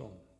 som.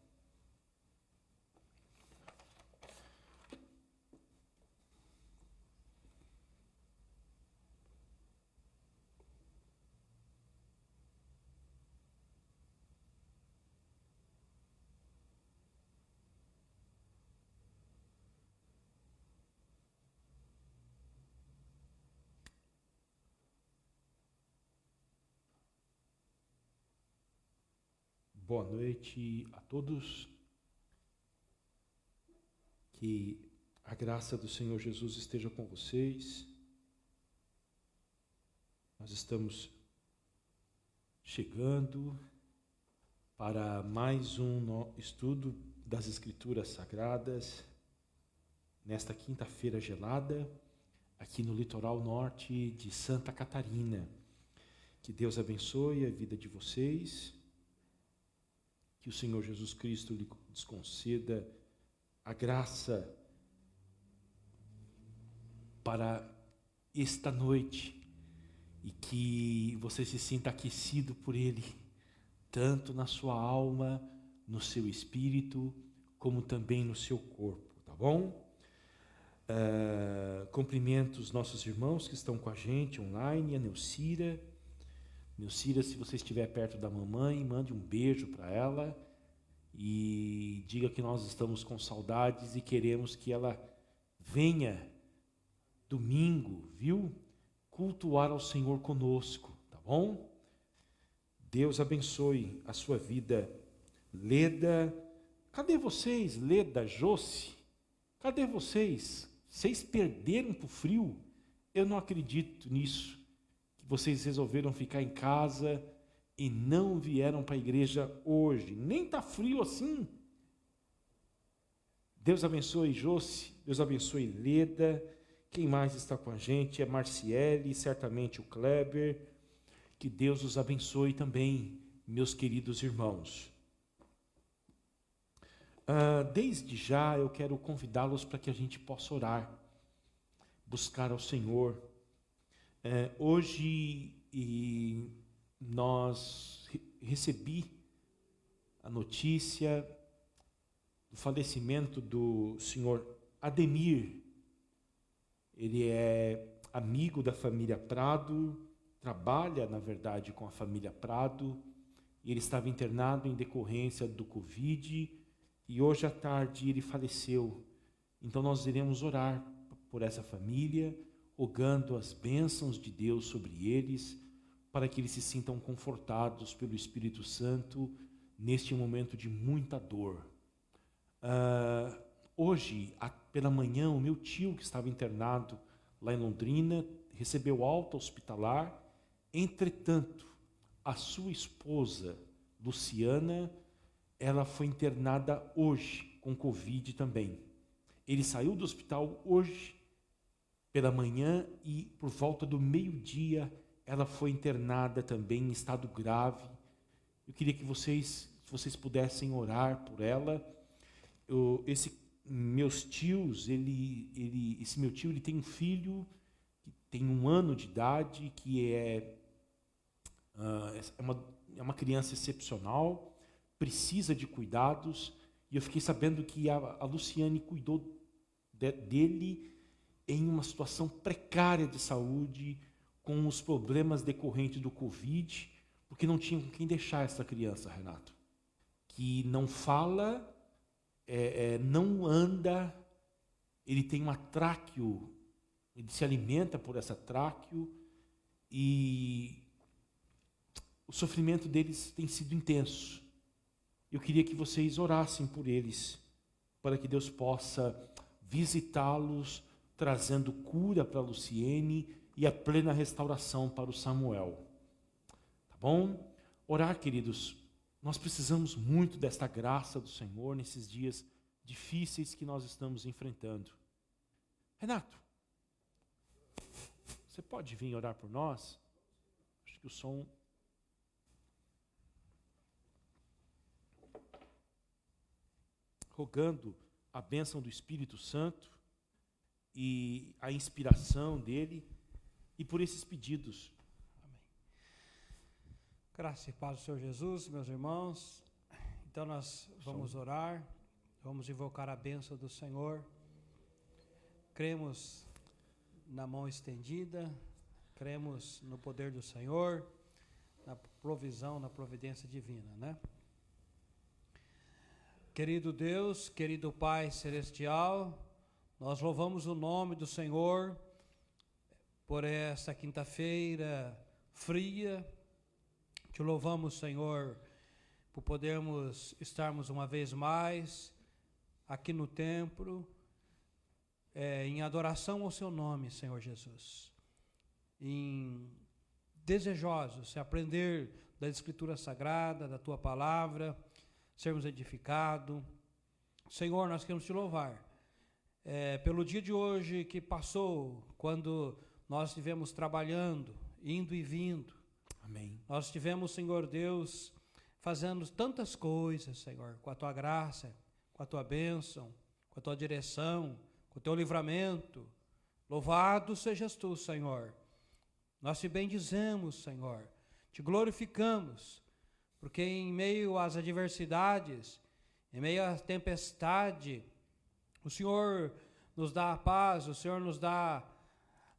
Boa noite a todos. Que a graça do Senhor Jesus esteja com vocês. Nós estamos chegando para mais um estudo das Escrituras Sagradas, nesta quinta-feira gelada, aqui no litoral norte de Santa Catarina. Que Deus abençoe a vida de vocês. Que o Senhor Jesus Cristo lhes conceda a graça para esta noite e que você se sinta aquecido por Ele, tanto na sua alma, no seu espírito, como também no seu corpo, tá bom? Cumprimento os nossos irmãos que estão com a gente online, a Neucira. Neucira, se você estiver perto da mamãe, mande um beijo para ela e diga que nós estamos com saudades e queremos que ela venha domingo, viu? Cultuar ao Senhor conosco, tá bom? Deus abençoe a sua vida. Leda, cadê vocês? Leda, Josi, cadê vocês? Vocês perderam pro frio? Eu não acredito nisso. Vocês resolveram ficar em casa e não vieram para a igreja hoje. Nem está frio assim. Deus abençoe Josi, Deus abençoe Leda. Quem mais está com a gente? É Marciele, certamente o Kleber. Que Deus os abençoe também, meus queridos irmãos. Desde já eu quero convidá-los para que a gente possa orar, buscar ao Senhor. Hoje nós recebi a notícia do falecimento do senhor Ademir. Ele é amigo da família Prado, trabalha, na verdade, com a família Prado. Ele estava internado em decorrência do Covid e hoje à tarde ele faleceu. Então nós iremos orar por essa família, rogando as bênçãos de Deus sobre eles, para que eles se sintam confortados pelo Espírito Santo neste momento de muita dor. Hoje, pela manhã, o meu tio, que estava internado lá em Londrina, recebeu alta hospitalar. Entretanto, a sua esposa, Luciana, ela foi internada hoje com Covid também. Ele saiu do hospital hoje pela manhã e por volta do meio-dia ela foi internada também em estado grave. Eu queria que vocês pudessem orar por ela. Esse meu tio ele tem um filho que tem 1 ano de idade, que é uma criança excepcional, precisa de cuidados, e eu fiquei sabendo que a Luciane cuidou dele em uma situação precária de saúde, com os problemas decorrentes do Covid, porque não tinha com quem deixar essa criança, Renato, que não fala, não anda, ele tem uma tráqueo, ele se alimenta por essa tráqueo, e o sofrimento deles tem sido intenso. Eu queria que vocês orassem por eles, para que Deus possa visitá-los, trazendo cura para a Luciene e a plena restauração para o Samuel. Tá bom? Orar, queridos, nós precisamos muito desta graça do Senhor nesses dias difíceis que nós estamos enfrentando. Renato, você pode vir orar por nós? Acho que o som... Rogando a bênção do Espírito Santo e a inspiração dele, e por esses pedidos. Amém. Graça e paz do Senhor Jesus, meus irmãos, Então nós vamos orar, vamos invocar a bênção do Senhor. Cremos na mão estendida, cremos no poder do Senhor, na provisão, na providência divina, né? Querido Deus, querido Pai Celestial, nós louvamos o nome do Senhor por esta quinta-feira fria. Te louvamos, Senhor, por podermos estarmos uma vez mais aqui no templo, em adoração ao Seu nome, Senhor Jesus, desejosos de aprender da Escritura Sagrada, da Tua Palavra, sermos edificados. Senhor, nós queremos Te louvar pelo dia de hoje que passou, quando nós estivemos trabalhando, indo e vindo. Amém. Nós estivemos, Senhor Deus, fazendo tantas coisas, Senhor, com a Tua graça, com a Tua bênção, com a Tua direção, com o Teu livramento. Louvado sejas Tu, Senhor. Nós Te bendizemos, Senhor, Te glorificamos, porque em meio às adversidades, em meio à tempestade, o Senhor nos dá a paz, o Senhor nos dá,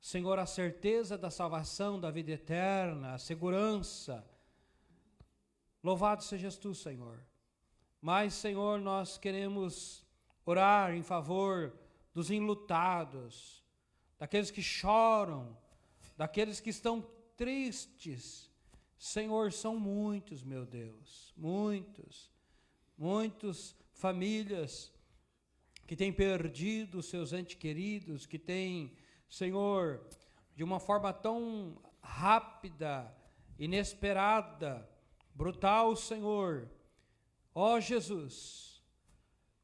Senhor, a certeza da salvação, da vida eterna, a segurança. Louvado sejas Tu, Senhor. Mas, Senhor, nós queremos orar em favor dos enlutados, daqueles que choram, daqueles que estão tristes. Senhor, são muitos, meu Deus, muitas famílias que têm perdido seus entes queridos, que têm, Senhor, de uma forma tão rápida, inesperada, brutal, Senhor. Ó Jesus,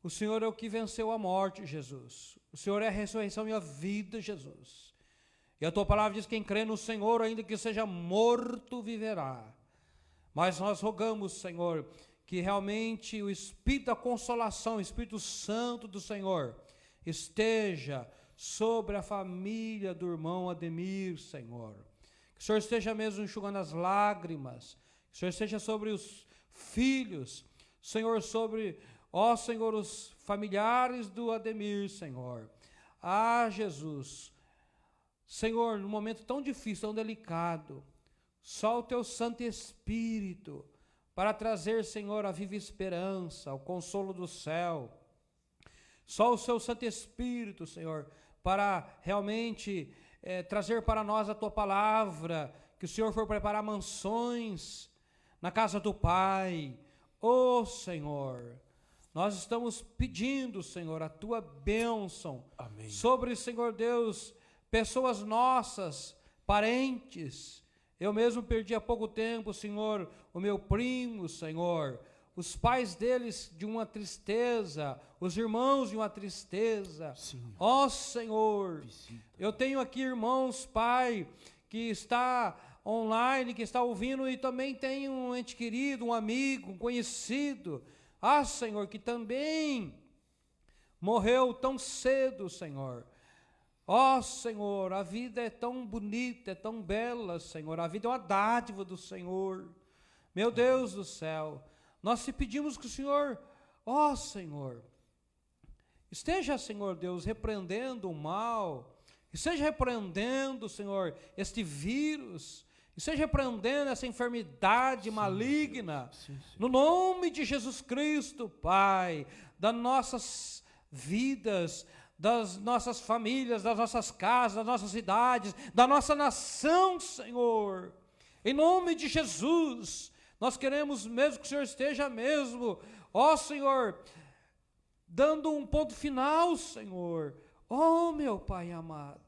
o Senhor é o que venceu a morte, Jesus. O Senhor é a ressurreição e a vida, Jesus. E a Tua palavra diz que quem crê no Senhor, ainda que seja morto, viverá. Mas nós rogamos, Senhor, que realmente o Espírito da consolação, o Espírito Santo do Senhor, esteja sobre a família do irmão Ademir, Senhor. Que o Senhor esteja mesmo enxugando as lágrimas, que o Senhor esteja sobre os filhos, Senhor, sobre, ó Senhor, os familiares do Ademir, Senhor. Ah, Jesus, Senhor, num momento tão difícil, tão delicado, só o Teu Santo Espírito para trazer, Senhor, a viva esperança, o consolo do céu. Só o Seu Santo Espírito, Senhor, para realmente trazer para nós a Tua palavra, que o Senhor for preparar mansões na casa do Pai. Ó Senhor, nós estamos pedindo, Senhor, a Tua bênção. Amém. Sobre, Senhor Deus, pessoas nossas, parentes. Eu mesmo perdi há pouco tempo, Senhor, o meu primo, Senhor, os pais deles de uma tristeza, os irmãos de uma tristeza. Ó Senhor, eu tenho aqui irmãos, Pai, que está online, que está ouvindo, e também tem um ente querido, um amigo, um conhecido. Ah, Senhor, que também morreu tão cedo, Senhor. Ó Senhor, a vida é tão bonita, é tão bela, Senhor. A vida é uma dádiva do Senhor. Meu Deus do céu, nós te pedimos que o Senhor, ó Senhor, esteja, Senhor Deus, repreendendo o mal, esteja repreendendo, Senhor, este vírus, esteja repreendendo essa enfermidade maligna, no nome de Jesus Cristo, Pai, das nossas vidas, das nossas famílias, das nossas casas, das nossas cidades, da nossa nação, Senhor. Em nome de Jesus, nós queremos mesmo que o Senhor esteja mesmo, ó Senhor, dando um ponto final, Senhor. Ó meu Pai amado,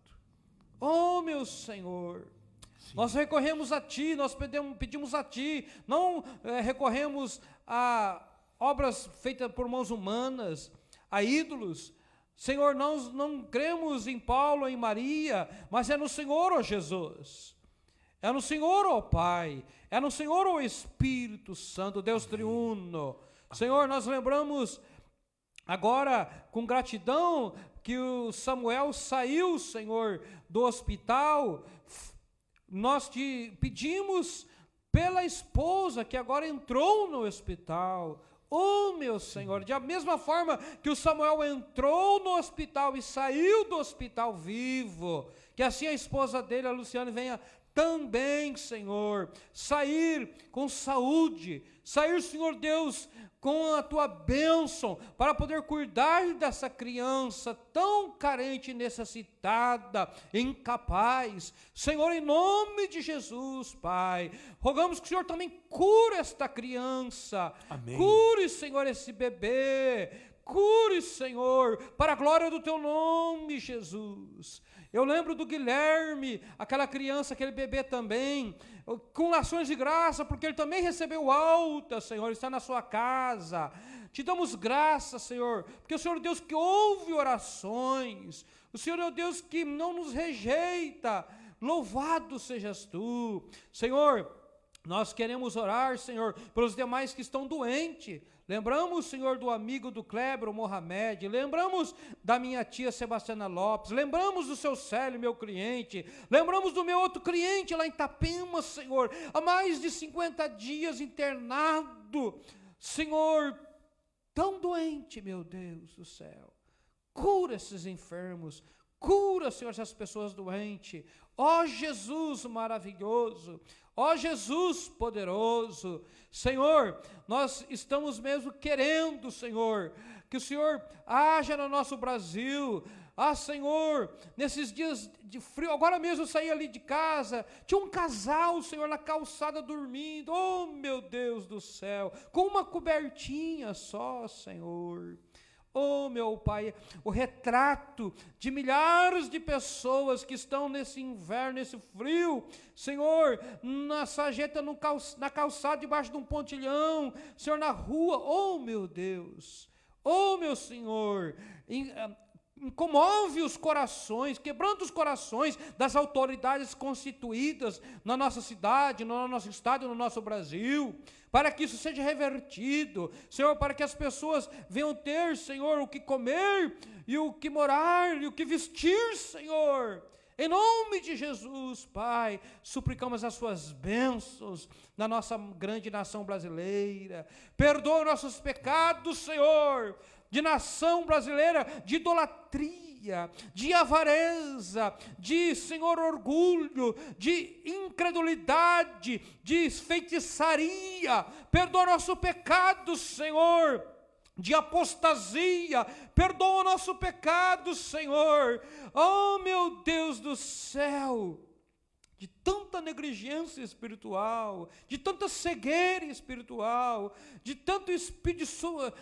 ó meu Senhor, nós recorremos a Ti, nós pedimos a Ti, não recorremos a obras feitas por mãos humanas, a ídolos. Senhor, nós não cremos em Paulo, em Maria, mas é no Senhor, ó Jesus. É no Senhor, ó Pai. É no Senhor, ó Espírito Santo, Deus triuno. Senhor, nós lembramos agora com gratidão que o Samuel saiu, Senhor, do hospital. Nós te pedimos pela esposa que agora entrou no hospital. Oh, meu Senhor, da mesma forma que o Samuel entrou no hospital e saiu do hospital vivo, que assim a esposa dele, a Luciane, venha também, Senhor, sair com saúde, sair, Senhor Deus, com a tua bênção, para poder cuidar dessa criança tão carente, necessitada, incapaz. Senhor, em nome de Jesus, Pai, rogamos que o Senhor também cure esta criança. Amém. Cure, Senhor, esse bebê. Cure, Senhor, para a glória do teu nome, Jesus. Eu lembro do Guilherme, aquela criança, aquele bebê também, com ações de graça, porque ele também recebeu alta, Senhor, está na sua casa. Te damos graça, Senhor, porque o Senhor é Deus que ouve orações, o Senhor é o Deus que não nos rejeita. Louvado sejas tu, Senhor. Nós queremos orar, Senhor, pelos demais que estão doentes. Lembramos, Senhor, do amigo do Kleber, o Mohamed. Lembramos da minha tia Sebastiana Lopes. Lembramos do seu Célio, meu cliente. Lembramos do meu outro cliente lá em Itapema, Senhor. Há mais de 50 dias internado. Senhor, tão doente, meu Deus do céu. Cura esses enfermos. Cura, Senhor, essas pessoas doentes. Ó Jesus maravilhoso. Ó Jesus poderoso, Senhor, nós estamos mesmo querendo, Senhor, que o Senhor haja no nosso Brasil. Ah, Senhor, nesses dias de frio, agora mesmo eu saí ali de casa, tinha um casal, Senhor, na calçada dormindo. Oh, meu Deus do céu, com uma cobertinha só, Senhor. Oh, meu Pai, o retrato de milhares de pessoas que estão nesse inverno, nesse frio, Senhor, na sarjeta, na calçada, debaixo de um pontilhão, Senhor, na rua. Oh, meu Deus, oh, meu Senhor, comove os corações, quebrando os corações das autoridades constituídas na nossa cidade, no nosso estado, no nosso Brasil, para que isso seja revertido, Senhor, para que as pessoas venham ter, Senhor, o que comer, e o que morar, e o que vestir, Senhor. Em nome de Jesus, Pai, suplicamos as suas bênçãos na nossa grande nação brasileira. Perdoa nossos pecados, Senhor, de nação brasileira, de idolatria, de avareza, de, Senhor, orgulho, de incredulidade, de feitiçaria. Perdoa nosso pecado, Senhor, de apostasia. Perdoa o nosso pecado, Senhor. Oh, meu Deus do céu, de tanta negligência espiritual, de tanta cegueira espiritual, de tanto espírito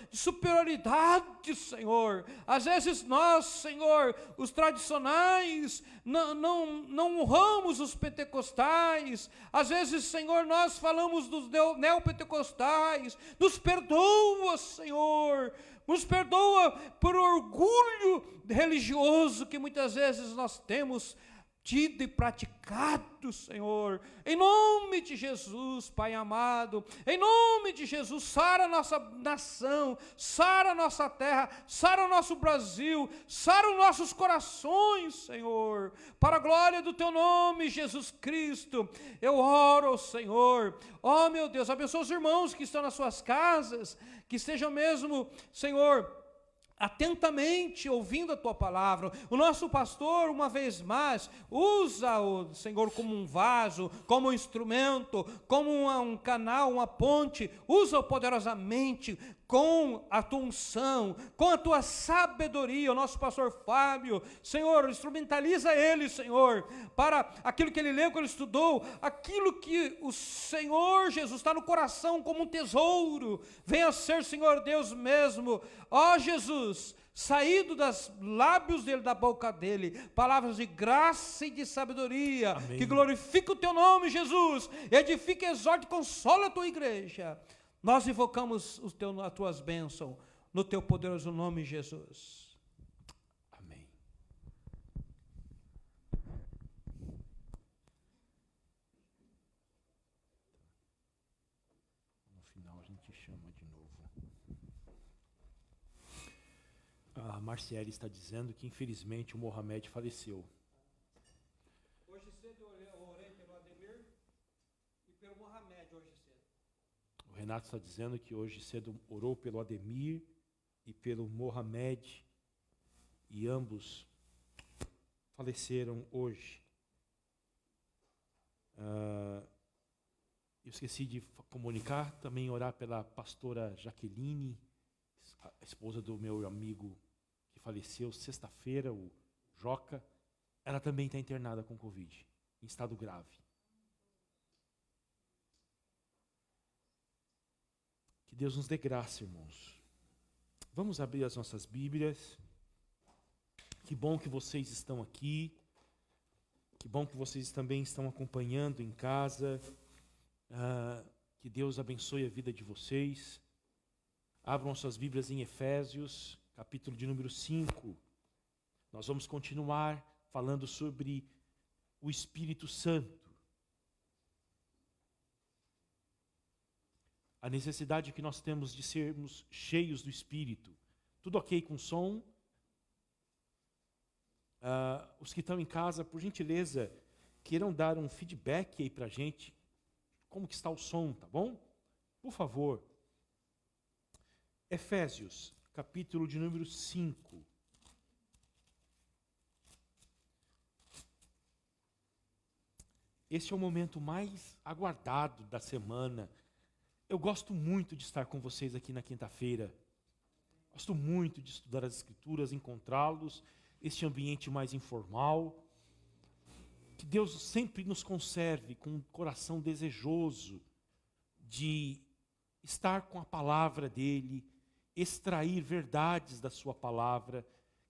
de superioridade, Senhor. Às vezes nós, Senhor, os tradicionais, não honramos os pentecostais. Às vezes, Senhor, nós falamos dos neopentecostais. Nos perdoa, Senhor. Nos perdoa por orgulho religioso que muitas vezes nós temos tido e praticado, Senhor. Em nome de Jesus, Pai amado, em nome de Jesus, sara a nossa nação, sara a nossa terra, sara o nosso Brasil, sara os nossos corações, Senhor, para a glória do teu nome, Jesus Cristo. Eu oro, Senhor, ó meu Deus, abençoa os irmãos que estão nas suas casas, que estejam mesmo, Senhor, atentamente ouvindo a tua palavra. O nosso pastor, uma vez mais, usa o Senhor como um vaso, como um instrumento, como um canal, uma ponte. Usa-o poderosamente com a tua unção, com a tua sabedoria. O nosso pastor Fábio, Senhor, instrumentaliza ele, Senhor, para aquilo que ele leu, que ele estudou, aquilo que o Senhor Jesus está no coração como um tesouro. Venha ser, Senhor Deus mesmo, ó Jesus, saído dos lábios dele, da boca dele, palavras de graça e de sabedoria. Amém. Que glorifique o teu nome, Jesus, edifique, exorte e consola a tua igreja. Nós invocamos as tuas bênçãos no teu poderoso nome, Jesus. Amém. No final a gente chama de novo. A Marciele está dizendo que infelizmente o Mohamed faleceu. Hoje cedo eu orei pelo Ademir e pelo Mohamed hoje cedo. Renato está dizendo que hoje cedo orou pelo Ademir e pelo Mohamed, e ambos faleceram hoje. Eu esqueci de comunicar, também orar pela pastora Jaqueline, a esposa do meu amigo que faleceu sexta-feira, o Joca. Ela também está internada com Covid, em estado grave. Que Deus nos dê graça, irmãos. Vamos abrir as nossas Bíblias. Que bom que vocês estão aqui. Que bom que vocês também estão acompanhando em casa. Que Deus abençoe a vida de vocês. Abram suas Bíblias em Efésios, capítulo de número 5. Nós vamos continuar falando sobre o Espírito Santo. A necessidade que nós temos de sermos cheios do Espírito. Tudo ok com som? Os que estão em casa, por gentileza, queiram dar um feedback aí para a gente. Como que está o som, tá bom? Por favor. Efésios, capítulo de número 5. Esse é o momento mais aguardado da semana. Eu gosto muito de estar com vocês aqui na quinta-feira. Gosto muito de estudar as Escrituras, encontrá-los, este ambiente mais informal. Que Deus sempre nos conserve com um coração desejoso de estar com a palavra dEle, extrair verdades da sua palavra.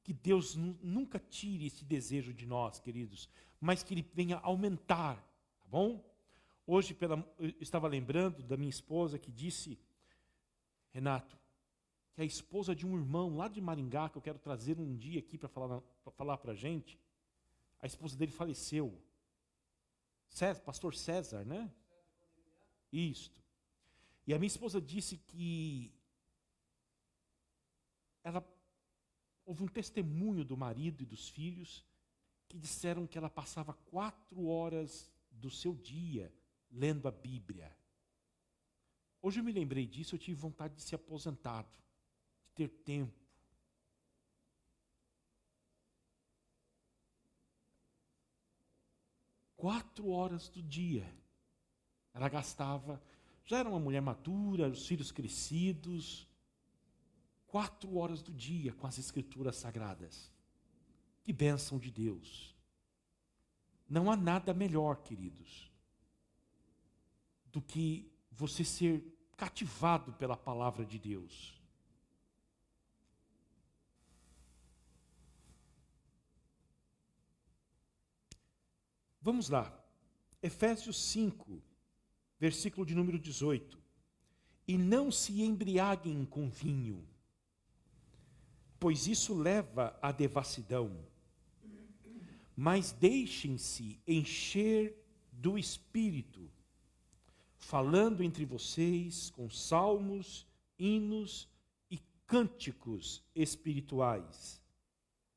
Que Deus nunca tire esse desejo de nós, queridos, mas que Ele venha aumentar, tá bom? Hoje eu estava lembrando da minha esposa que disse, Renato, que a esposa de um irmão lá de Maringá, que eu quero trazer um dia aqui para falar para a gente, a esposa dele faleceu. Pastor César, né? Isto. E a minha esposa disse que houve um testemunho do marido e dos filhos que disseram que ela passava 4 horas do seu dia lendo a Bíblia. Hoje eu me lembrei disso, eu tive vontade de ser aposentado, de ter tempo. Quatro horas do dia ela gastava. Já era uma mulher madura, os filhos crescidos. 4 horas do dia com as Escrituras Sagradas. Que bênção de Deus. Não há nada melhor, queridos, do que você ser cativado pela palavra de Deus. Vamos lá. Efésios 5, versículo de número 18. E não se embriaguem com vinho, pois isso leva à devassidão, mas deixem-se encher do Espírito, falando entre vocês com salmos, hinos e cânticos espirituais,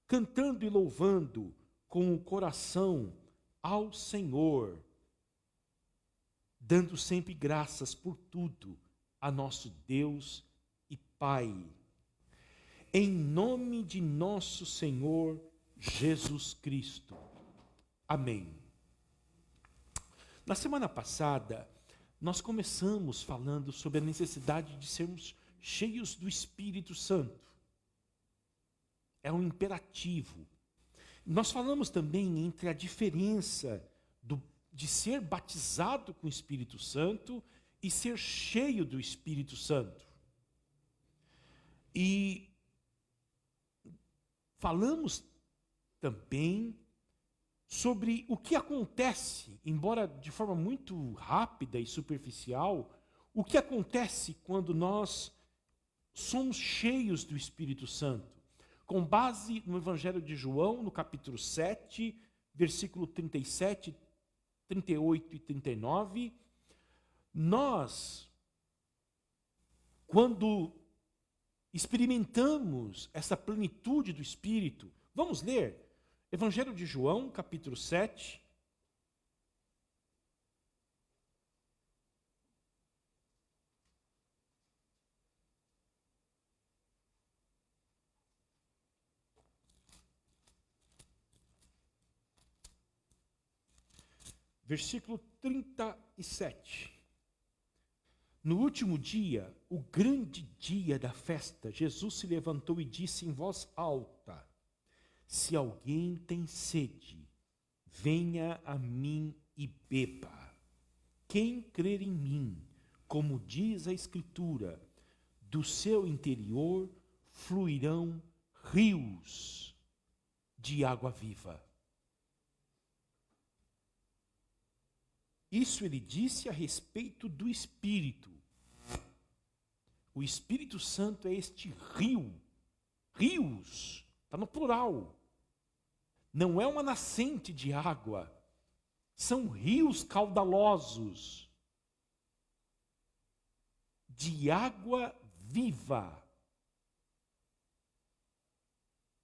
cantando e louvando com o coração ao Senhor, dando sempre graças por tudo a nosso Deus e Pai, em nome de nosso Senhor Jesus Cristo. Amém. Na semana passada, nós começamos falando sobre a necessidade de sermos cheios do Espírito Santo. É um imperativo. Nós falamos também entre a diferença de ser batizado com o Espírito Santo e ser cheio do Espírito Santo. E falamos também sobre o que acontece, embora de forma muito rápida e superficial, o que acontece quando nós somos cheios do Espírito Santo. Com base no Evangelho de João, no capítulo 7, versículo 37, 38 e 39, nós, quando experimentamos essa plenitude do Espírito, vamos ler Evangelho de João, capítulo 7, versículo 37. No último dia, o grande dia da festa, Jesus se levantou e disse em voz alta: se alguém tem sede, venha a mim e beba. Quem crer em mim, como diz a Escritura, do seu interior fluirão rios de água viva. Isso ele disse a respeito do Espírito. O Espírito Santo é este rio, rios, está no plural. Não é uma nascente de água, são rios caudalosos de água viva.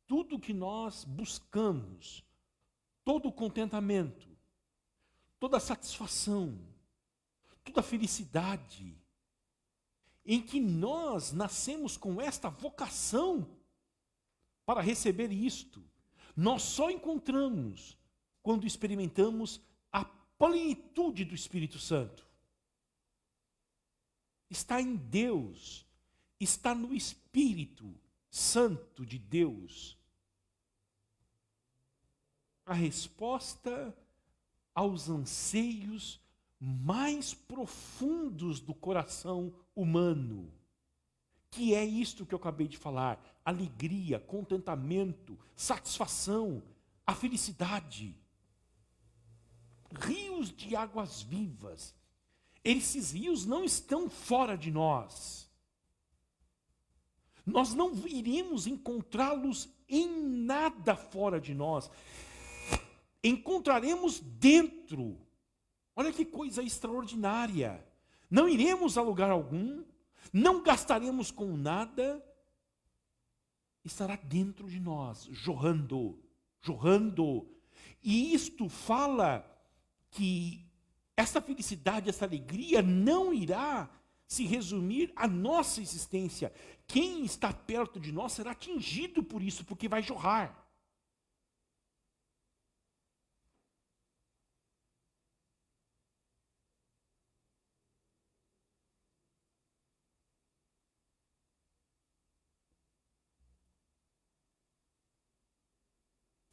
Tudo que nós buscamos, todo o contentamento, toda a satisfação, toda a felicidade, em que nós nascemos com esta vocação para receber isto, nós só encontramos quando experimentamos a plenitude do Espírito Santo. Está em Deus, está no Espírito Santo de Deus a resposta aos anseios mais profundos do coração humano, que é isto que eu acabei de falar: alegria, contentamento, satisfação, a felicidade. Rios de águas vivas. Esses rios não estão fora de nós. Nós não iremos encontrá-los em nada fora de nós. Encontraremos dentro. Olha que coisa extraordinária. Não iremos a lugar algum, não gastaremos com nada, estará dentro de nós, jorrando, jorrando. E isto fala que essa felicidade, essa alegria não irá se resumir à nossa existência. Quem está perto de nós será atingido por isso, porque vai jorrar.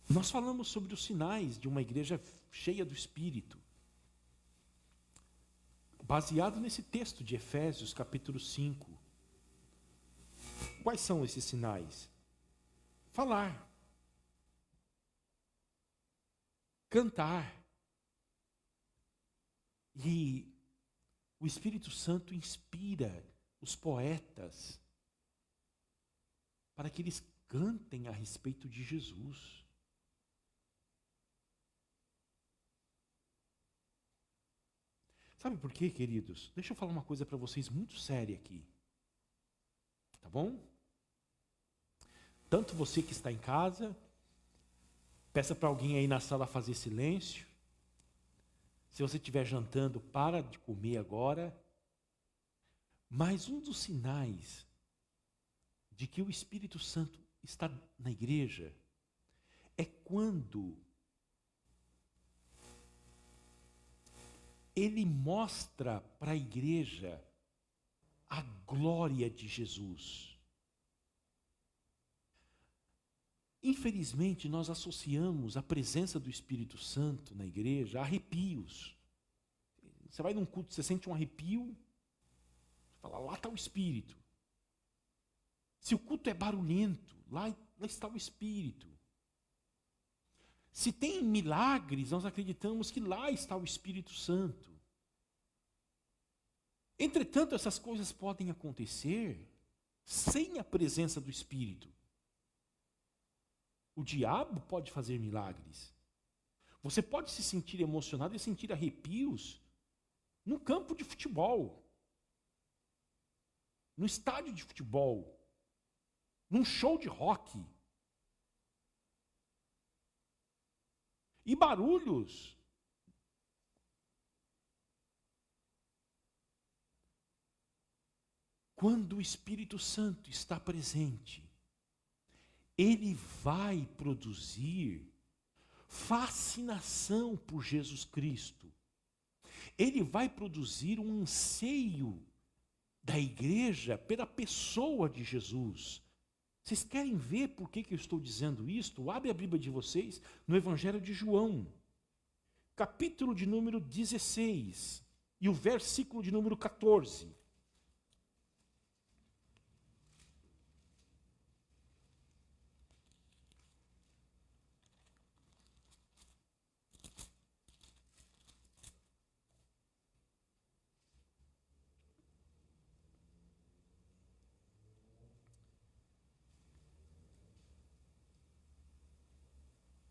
Nós falamos sobre os sinais de uma igreja cheia do Espírito, baseado nesse texto de Efésios, capítulo 5. Quais são esses sinais? Falar, cantar. E o Espírito Santo inspira os poetas para que eles cantem a respeito de Jesus. Sabe por quê, queridos? Deixa eu falar uma coisa para vocês muito séria aqui. Tá bom? Tanto você que está em casa, peça para alguém aí na sala fazer silêncio. Se você estiver jantando, para de comer agora. Mas um dos sinais de que o Espírito Santo está na igreja é quando ele mostra para a igreja a glória de Jesus. Infelizmente, nós associamos a presença do Espírito Santo na igreja a arrepios. Você vai num culto, você sente um arrepio, você fala, lá está o Espírito. Se o culto é barulhento, lá está o Espírito. Se tem milagres, nós acreditamos que lá está o Espírito Santo. Entretanto, essas coisas podem acontecer sem a presença do Espírito. O diabo pode fazer milagres. Você pode se sentir emocionado e sentir arrepios num campo de futebol, no estádio de futebol, num show de rock. E barulhos. Quando o Espírito Santo está presente, ele vai produzir fascinação por Jesus Cristo. Ele vai produzir um anseio da igreja pela pessoa de Jesus. Vocês querem ver por que eu estou dizendo isto? Abre a Bíblia de vocês no Evangelho de João, capítulo de número 16 e o versículo de número 14.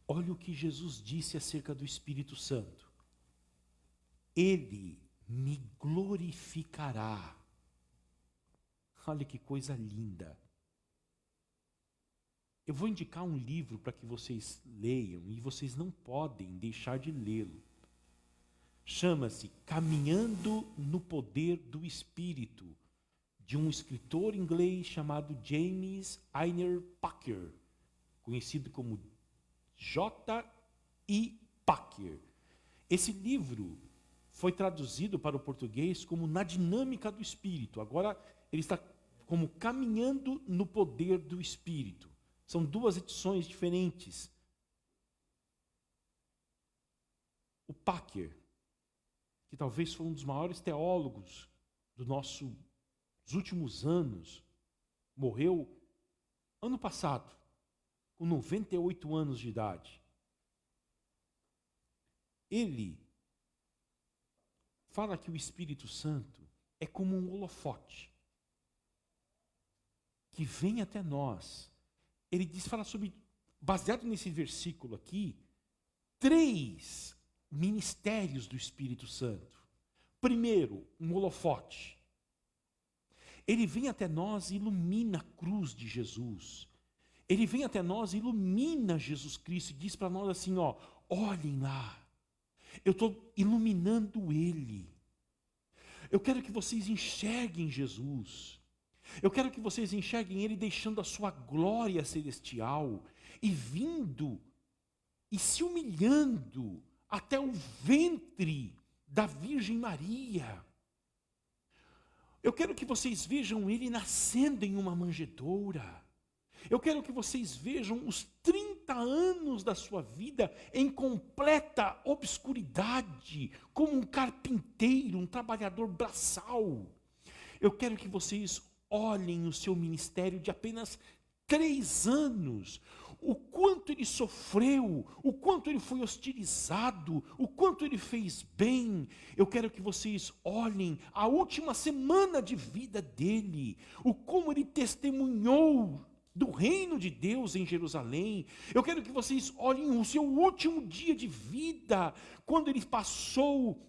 Olha o que Jesus disse acerca do Espírito Santo. Ele me glorificará. Olha que coisa linda. Eu vou indicar um livro para que vocês leiam e vocês não podem deixar de lê-lo. Chama-se Caminhando no Poder do Espírito, de um escritor inglês chamado James Einer Packer, conhecido como J.I. Packer. Esse livro foi traduzido para o português como Na Dinâmica do Espírito. Agora ele está como Caminhando no Poder do Espírito. São duas edições diferentes. O Packer, que talvez foi um dos maiores teólogos dos últimos anos, morreu ano passado, com 98 anos de idade. Ele fala que o Espírito Santo é como um holofote que vem até nós. Ele fala sobre, baseado nesse versículo aqui, 3 ministérios do Espírito Santo. Primeiro, um holofote. Ele vem até nós e ilumina a cruz de Jesus. Ele vem até nós e ilumina Jesus Cristo e diz para nós assim, ó, olhem lá, eu estou iluminando Ele. Eu quero que vocês enxerguem Jesus. Eu quero que vocês enxerguem Ele deixando a sua glória celestial e vindo e se humilhando até o ventre da Virgem Maria. Eu quero que vocês vejam Ele nascendo em uma manjedoura. Eu quero que vocês vejam os 30 anos da sua vida em completa obscuridade, como um carpinteiro, um trabalhador braçal. Eu quero que vocês olhem o seu ministério de apenas 3 anos, o quanto ele sofreu, o quanto ele foi hostilizado, o quanto ele fez bem. Eu quero que vocês olhem a última semana de vida dele, o como ele testemunhou do reino de Deus em Jerusalém. Eu quero que vocês olhem o seu último dia de vida, quando ele passou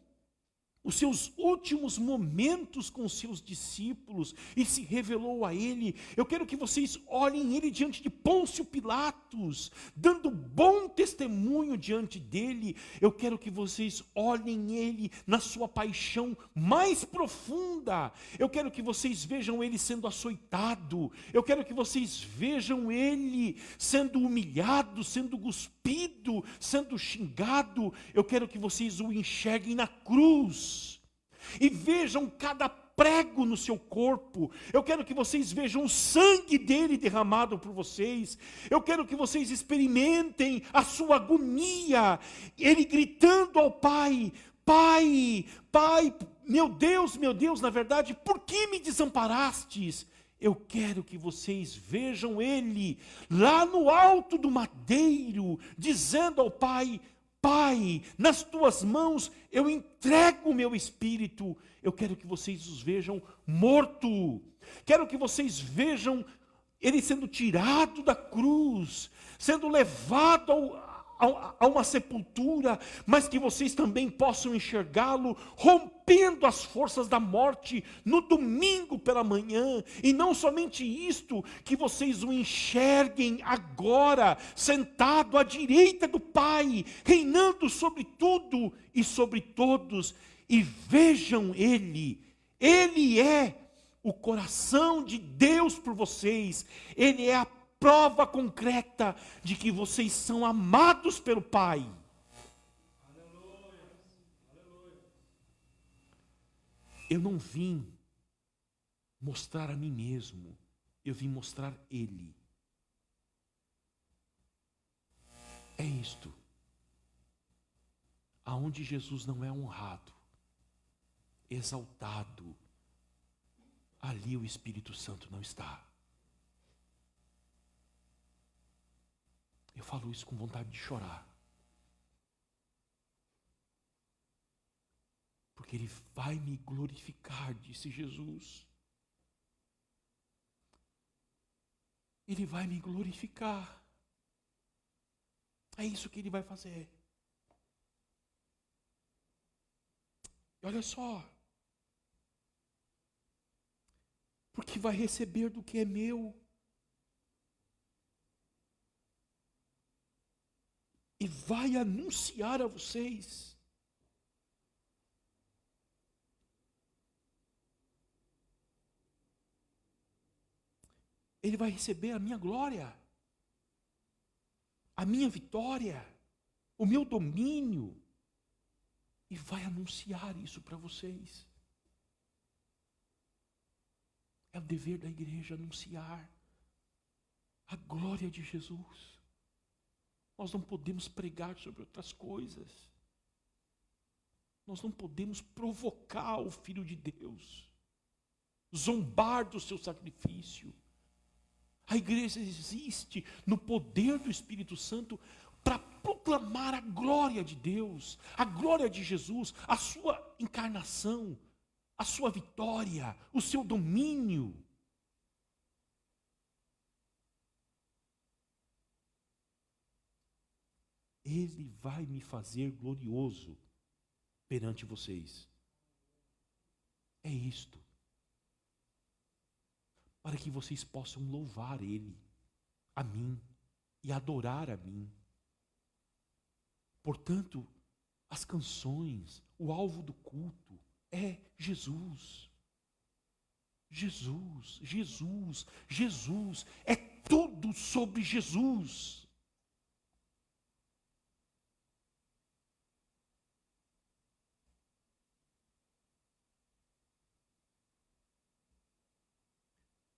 os seus últimos momentos com os seus discípulos e se revelou a ele. Eu quero que vocês olhem ele diante de Pôncio Pilatos, dando bom testemunho diante dele. Eu quero que vocês olhem ele na sua paixão mais profunda. Eu quero que vocês vejam ele sendo açoitado. Eu quero que vocês vejam ele sendo humilhado, sendo cuspido, sendo xingado. Eu quero que vocês o enxerguem na cruz e vejam cada prego no seu corpo. Eu quero que vocês vejam o sangue dele derramado por vocês. Eu quero que vocês experimentem a sua agonia, ele gritando ao Pai: Pai, Pai, meu Deus, na verdade, por que me desamparastes? Eu quero que vocês vejam ele lá no alto do madeiro, dizendo ao Pai: Pai, nas tuas mãos eu entrego o meu espírito. Eu quero que vocês os vejam morto. Quero que vocês vejam ele sendo tirado da cruz, sendo levado a uma sepultura, mas que vocês também possam enxergá-lo rompendo as forças da morte no domingo pela manhã. E não somente isto, que vocês o enxerguem agora sentado à direita do Pai, reinando sobre tudo e sobre todos, e vejam ele é o coração de Deus por vocês. Ele é a prova concreta de que vocês são amados pelo Pai. Aleluia. Aleluia. eu não vim mostrar a mim mesmo, eu vim mostrar Ele. É isto. Aonde Jesus não é honrado, exaltado, ali o Espírito Santo não está. Eu falo isso com vontade de chorar. Porque Ele vai me glorificar, disse Jesus. Ele vai me glorificar. É isso que Ele vai fazer. E olha só. Porque vai receber do que é meu. E vai anunciar a vocês. Ele vai receber a minha glória, a minha vitória, o meu domínio, e vai anunciar isso para vocês. É o dever da igreja anunciar a glória de Jesus. Nós não podemos pregar sobre outras coisas. Nós não podemos provocar o Filho de Deus, zombar do seu sacrifício. A igreja existe no poder do Espírito Santo para proclamar a glória de Deus, a glória de Jesus, a sua encarnação, a sua vitória, o seu domínio. Ele vai me fazer glorioso perante vocês. É isto. Para que vocês possam louvar Ele, a mim, e adorar a mim. Portanto, as canções, o alvo do culto é Jesus. Jesus, Jesus, Jesus. É tudo sobre Jesus.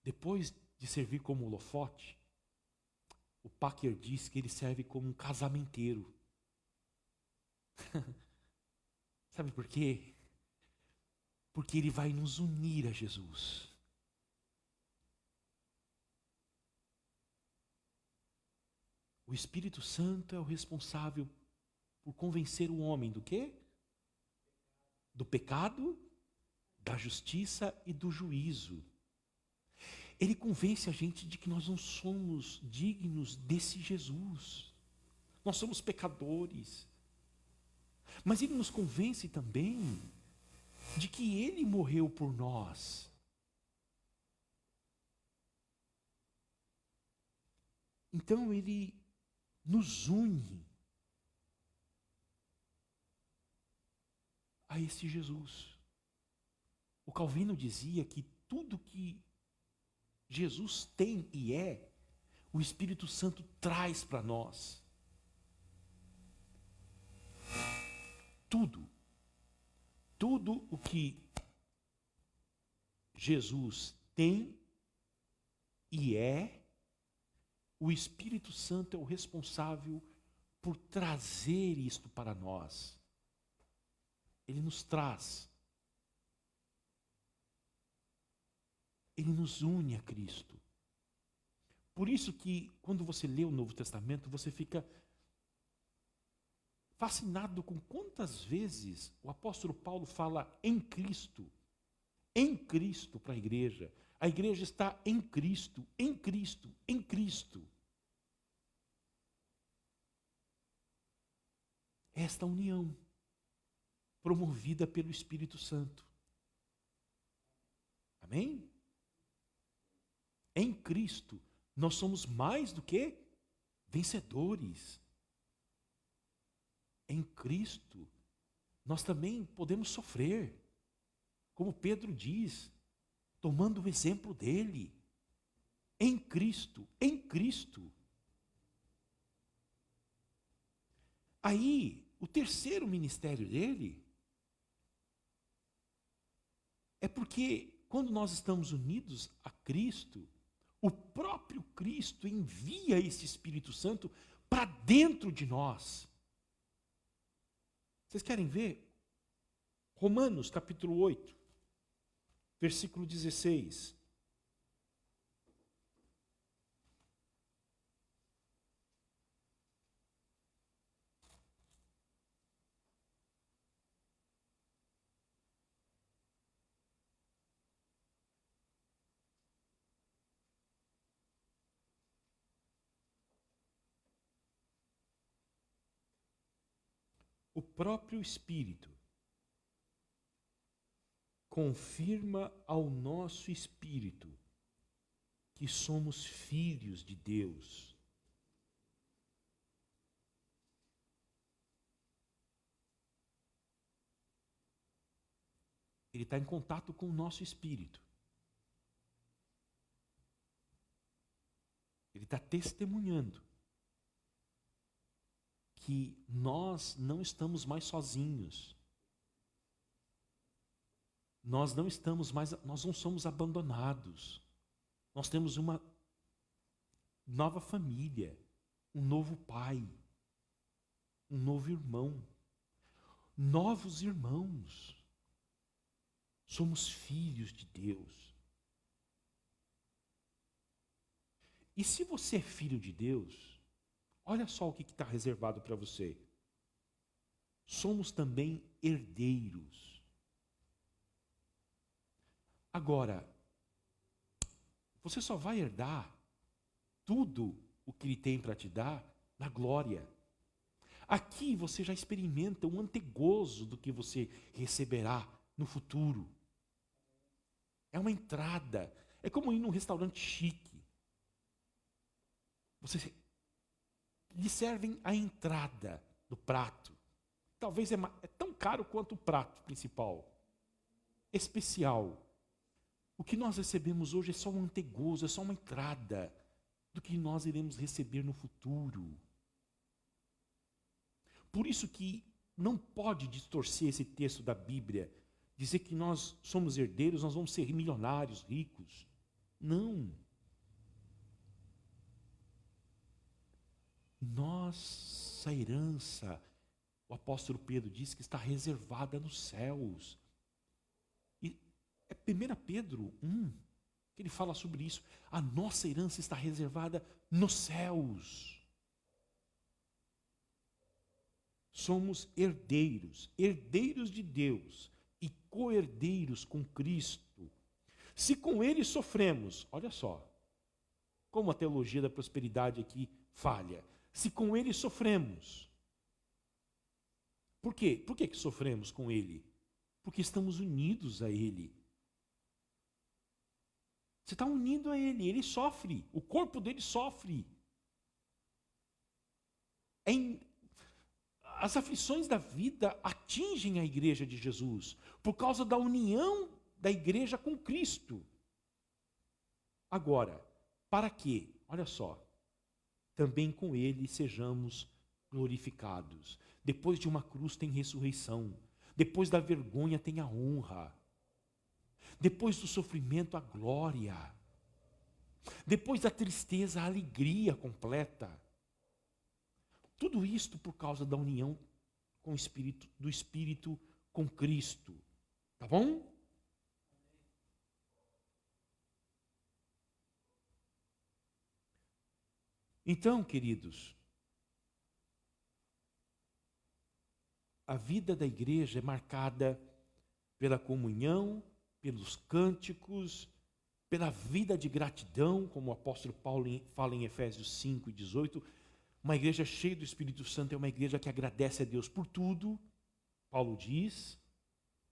Depois de servir como holofote, o Packer diz que ele serve como um casamenteiro. Sabe por quê? Porque ele vai nos unir a Jesus. O Espírito Santo é o responsável por convencer o homem do quê? Do pecado, da justiça e do juízo. Ele convence a gente de que nós não somos dignos desse Jesus. Nós somos pecadores. Mas Ele nos convence também de que Ele morreu por nós. Então Ele nos une a esse Jesus. O Calvino dizia que tudo que Jesus tem e é, o Espírito Santo traz para nós. Tudo. Tudo o que Jesus tem e é, o Espírito Santo é o responsável por trazer isto para nós. Ele nos traz. Ele nos une a Cristo. Por isso que, quando você lê o Novo Testamento, você fica fascinado com quantas vezes o apóstolo Paulo fala em Cristo para a igreja. A igreja está em Cristo, em Cristo, em Cristo. Esta união, promovida pelo Espírito Santo. Amém? Em Cristo, nós somos mais do que vencedores. Em Cristo, nós também podemos sofrer. Como Pedro diz, tomando o exemplo dele. Em Cristo, em Cristo. Aí, o terceiro ministério dele É porque quando nós estamos unidos a Cristo, o próprio Cristo envia esse Espírito Santo para dentro de nós. Vocês querem ver? Romanos capítulo 8, versículo 16. O próprio Espírito confirma ao nosso espírito que somos filhos de Deus. Ele está em contato com o nosso espírito. Ele está testemunhando que nós não estamos mais sozinhos. Nós não somos abandonados. Nós temos uma nova família, um novo pai, um novo irmão, novos irmãos. Somos filhos de Deus. E se você é filho de Deus, olha só o que está reservado para você. Somos também herdeiros. Agora, você só vai herdar tudo o que Ele tem para te dar na glória. Aqui você já experimenta um antegozo do que você receberá no futuro. É uma entrada. É como ir num restaurante chique. Lhe servem a entrada do prato. Talvez é tão caro quanto o prato principal. Especial. O que nós recebemos hoje é só um antegozo, é só uma entrada do que nós iremos receber no futuro. Por isso que não pode distorcer esse texto da Bíblia, dizer que nós somos herdeiros, nós vamos ser milionários, ricos. Não. Nossa herança, o apóstolo Pedro diz que está reservada nos céus. E é 1 Pedro 1 que ele fala sobre isso. A nossa herança está reservada nos céus. Somos herdeiros, herdeiros de Deus e co-herdeiros com Cristo. Se com Ele sofremos, olha só, como a teologia da prosperidade aqui falha. Se com Ele sofremos. Por quê? Por que sofremos com Ele? Porque estamos unidos a Ele. Você está unido a Ele, Ele sofre, o corpo dele sofre. As aflições da vida atingem a igreja de Jesus por causa da união da igreja com Cristo. Agora, para quê? Olha só. Também com Ele sejamos glorificados. Depois de uma cruz tem ressurreição. Depois da vergonha tem a honra. Depois do sofrimento a glória. Depois da tristeza a alegria completa. Tudo isto por causa da união com o Espírito, do Espírito com Cristo. Tá bom? Então, queridos, a vida da igreja é marcada pela comunhão, pelos cânticos, pela vida de gratidão, como o apóstolo Paulo fala em Efésios 5:18. Uma igreja cheia do Espírito Santo é uma igreja que agradece a Deus por tudo, Paulo diz.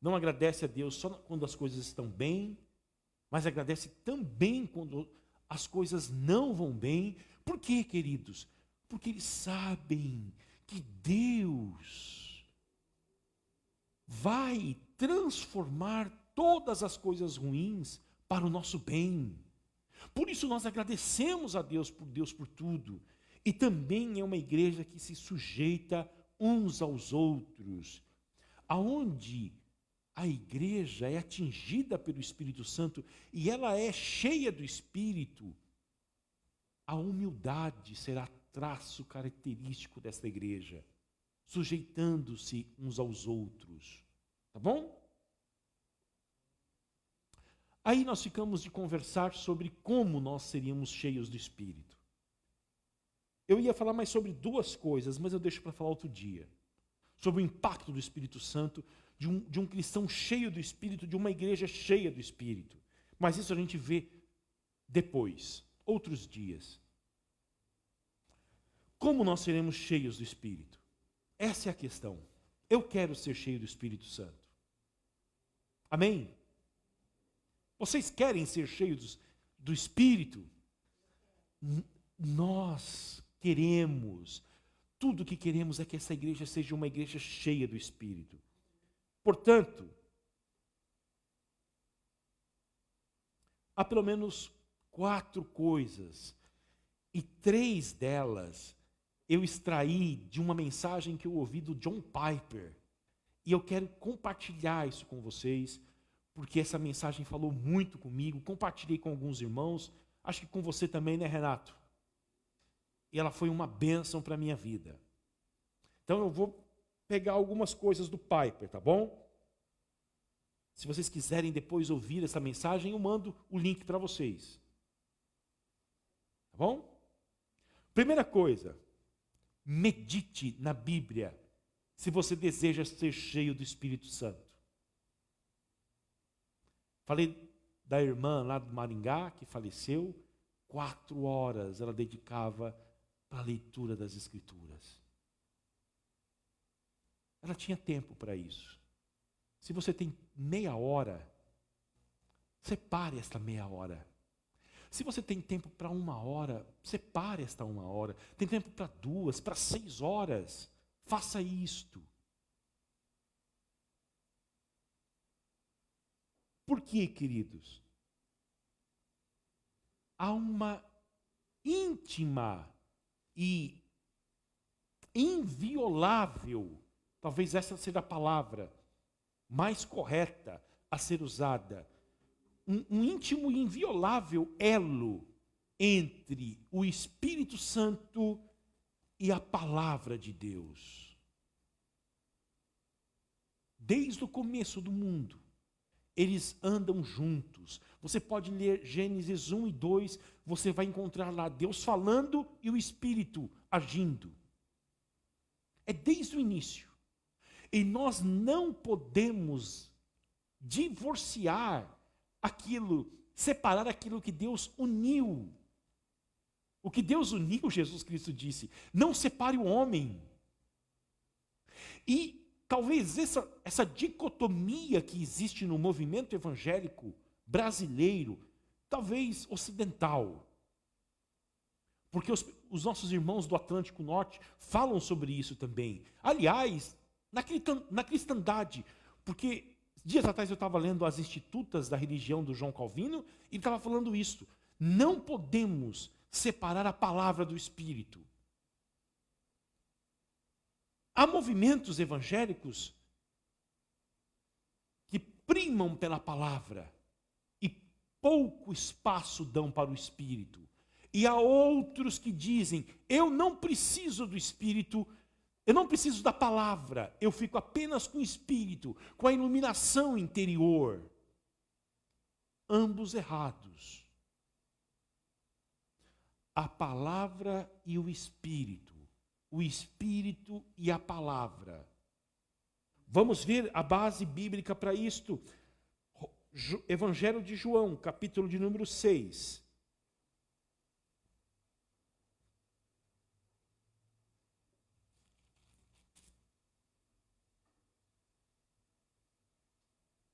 Não agradece a Deus só quando as coisas estão bem, mas agradece também quando as coisas não vão bem. Por quê, queridos? Porque eles sabem que Deus vai transformar todas as coisas ruins para o nosso bem. Por isso nós agradecemos a Deus por tudo. E também é uma igreja que se sujeita uns aos outros, aonde a igreja é atingida pelo Espírito Santo e ela é cheia do Espírito, a humildade será traço característico desta igreja, sujeitando-se uns aos outros. Tá bom? Aí nós ficamos de conversar sobre como nós seríamos cheios do Espírito. Eu ia falar mais sobre duas coisas, mas eu deixo para falar outro dia. Sobre o impacto do Espírito Santo, de um cristão cheio do Espírito, de uma igreja cheia do Espírito. Mas isso a gente vê depois, outros dias. Como nós seremos cheios do Espírito? Essa é a questão. Eu quero ser cheio do Espírito Santo. Amém? Vocês querem ser cheios do Espírito? Nós queremos. Tudo o que queremos é que essa igreja seja uma igreja cheia do Espírito. Portanto, há pelo menos 4 coisas, e 3 delas eu extraí de uma mensagem que eu ouvi do John Piper. E eu quero compartilhar isso com vocês, porque essa mensagem falou muito comigo. Compartilhei com alguns irmãos, acho que com você também, né, Renato? E ela foi uma bênção para a minha vida. Então eu vou pegar algumas coisas do Piper, tá bom? Se vocês quiserem depois ouvir essa mensagem, eu mando o link para vocês. Tá bom? Primeira coisa, medite na Bíblia, se você deseja ser cheio do Espírito Santo. Falei da irmã lá do Maringá, que faleceu, 4 horas ela dedicava para a leitura das Escrituras. Ela tinha tempo para isso. Se você tem meia hora, separe esta meia hora. Se você tem tempo para 1 hora, separe esta 1 hora. Tem tempo para 2, para 6 horas. Faça isto. Por quê, queridos? Há uma íntima e inviolável, talvez essa seja a palavra mais correta a ser usada, um íntimo e inviolável elo entre o Espírito Santo e a palavra de Deus. Desde o começo do mundo, eles andam juntos. Você pode ler Gênesis 1 e 2, você vai encontrar lá Deus falando e o Espírito agindo. É desde o início. E nós não podemos divorciar aquilo, separar aquilo que Deus uniu. O que Deus uniu, Jesus Cristo disse, não separe o homem. E talvez essa dicotomia que existe no movimento evangélico brasileiro, talvez ocidental, porque os nossos irmãos do Atlântico Norte falam sobre isso também. Aliás, na cristandade, porque dias atrás eu estava lendo as Institutas da Religião do João Calvino, e ele estava falando isso. Não podemos separar a palavra do Espírito. Há movimentos evangélicos que primam pela palavra e pouco espaço dão para o Espírito. E há outros que dizem, eu não preciso do Espírito, eu não preciso da palavra, eu fico apenas com o Espírito, com a iluminação interior. Ambos errados. A palavra e o Espírito e a palavra. Vamos ver a base bíblica para isto. Evangelho de João, capítulo de número 6.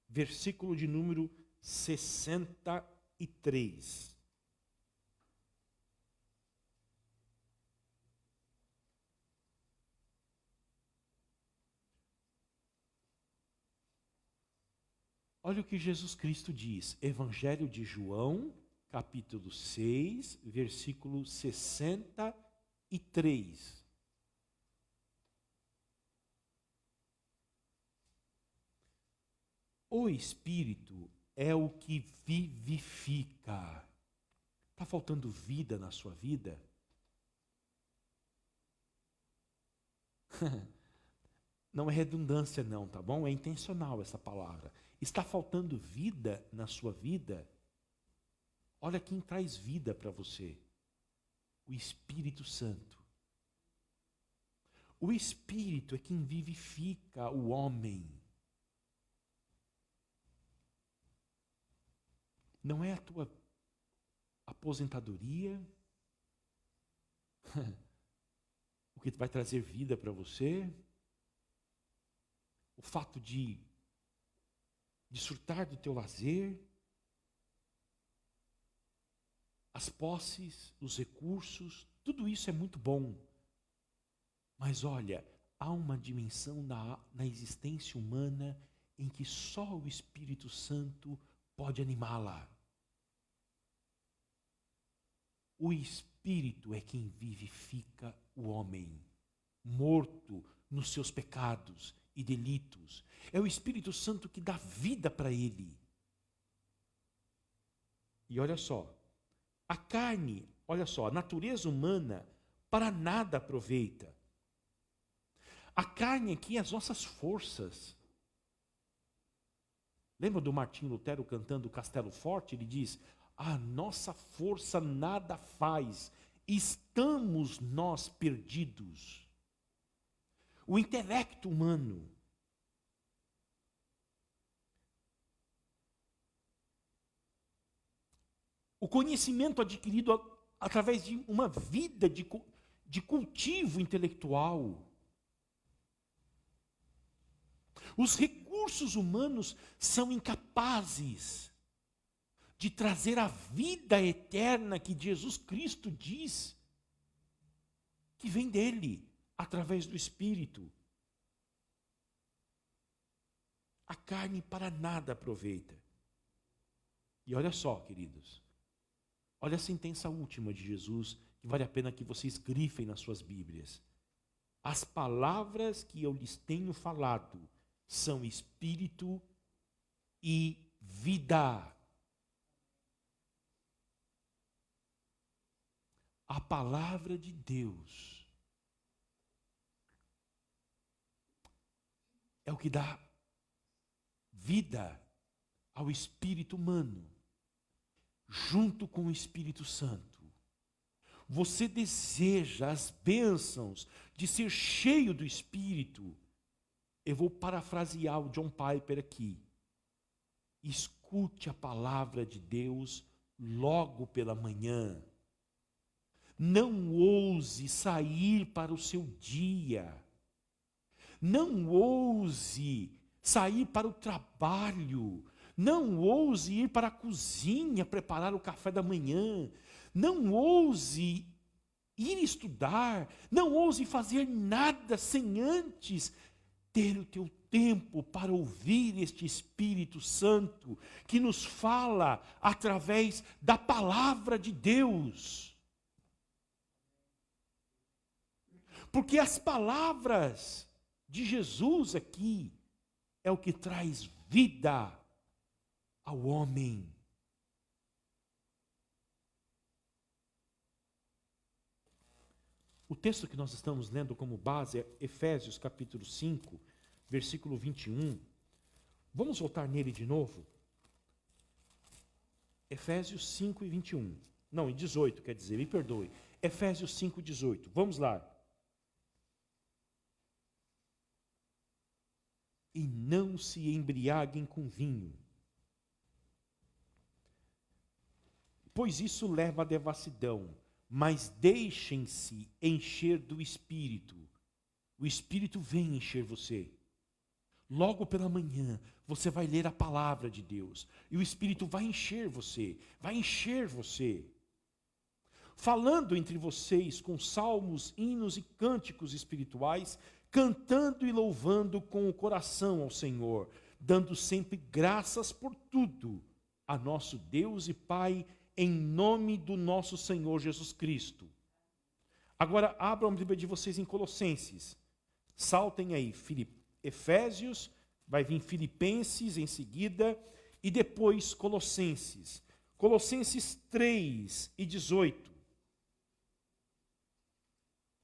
Versículo de número 63. Olha o que Jesus Cristo diz, Evangelho de João, capítulo 6, versículo 63. O Espírito é o que vivifica. Está faltando vida na sua vida? Não é redundância não, tá bom? É intencional essa palavra. Está faltando vida na sua vida? Olha quem traz vida para você. O Espírito Santo. O Espírito é quem vivifica o homem. Não é a tua aposentadoria o que vai trazer vida para você. O fato de desfrutar do teu lazer, as posses, os recursos, tudo isso é muito bom. Mas olha, há uma dimensão na existência humana em que só o Espírito Santo pode animá-la. O Espírito é quem vivifica o homem, morto nos seus pecados e delitos. É o Espírito Santo que dá vida para ele. E olha só, a carne, olha só, a natureza humana para nada aproveita. A carne aqui é as nossas forças. Lembra do Martinho Lutero cantando Castelo Forte? Ele diz: a nossa força nada faz, estamos nós perdidos. O intelecto humano. O conhecimento adquirido através de uma vida de cultivo intelectual. Os recursos humanos são incapazes de trazer a vida eterna que Jesus Cristo diz que vem dele, através do Espírito. A carne para nada aproveita. E olha só, queridos, olha a sentença última de Jesus, que vale a pena que vocês grifem nas suas Bíblias. As palavras que eu lhes tenho falado são espírito e vida. A palavra de Deus é o que dá vida ao espírito humano, junto com o Espírito Santo. Você deseja as bênçãos de ser cheio do Espírito? Eu vou parafrasear o John Piper aqui. Escute a palavra de Deus logo pela manhã. Não ouse sair para o seu dia. Não ouse sair para o trabalho. Não ouse ir para a cozinha preparar o café da manhã. Não ouse ir estudar. Não ouse fazer nada sem antes ter o teu tempo para ouvir este Espírito Santo que nos fala através da palavra de Deus. Porque as palavras de Jesus aqui é o que traz vida ao homem. O texto que nós estamos lendo como base é Efésios capítulo 5, versículo 21. Vamos voltar nele de novo? Efésios 5 e 21. Não, e 18, quer dizer, me perdoe. Efésios 5, 18. Vamos lá. E não se embriaguem com vinho, pois isso leva à devassidão, mas deixem-se encher do Espírito. O Espírito vem encher você. Logo pela manhã, você vai ler a palavra de Deus, e o Espírito vai encher você, vai encher você. Falando entre vocês com salmos, hinos e cânticos espirituais, cantando e louvando com o coração ao Senhor, dando sempre graças por tudo a nosso Deus e Pai, em nome do nosso Senhor Jesus Cristo. Agora, abram a Bíblia de vocês em Colossenses. Saltem aí, Efésios, vai vir Filipenses em seguida, e depois Colossenses. Colossenses 3 e 18.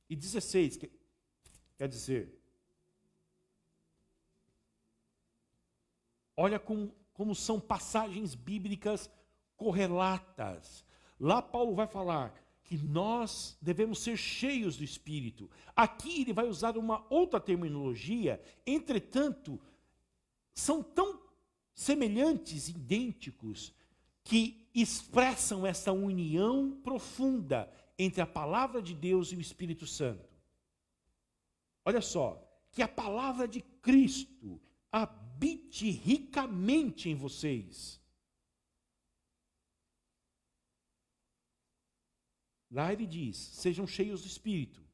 E 16, quer dizer, olha como são passagens bíblicas correlatas. Lá Paulo vai falar que nós devemos ser cheios do Espírito. Aqui ele vai usar uma outra terminologia, entretanto, são tão semelhantes, idênticos, que expressam essa união profunda entre a palavra de Deus e o Espírito Santo. Olha só, que a palavra de Cristo habite ricamente em vocês. Lá ele diz, sejam cheios do Espírito.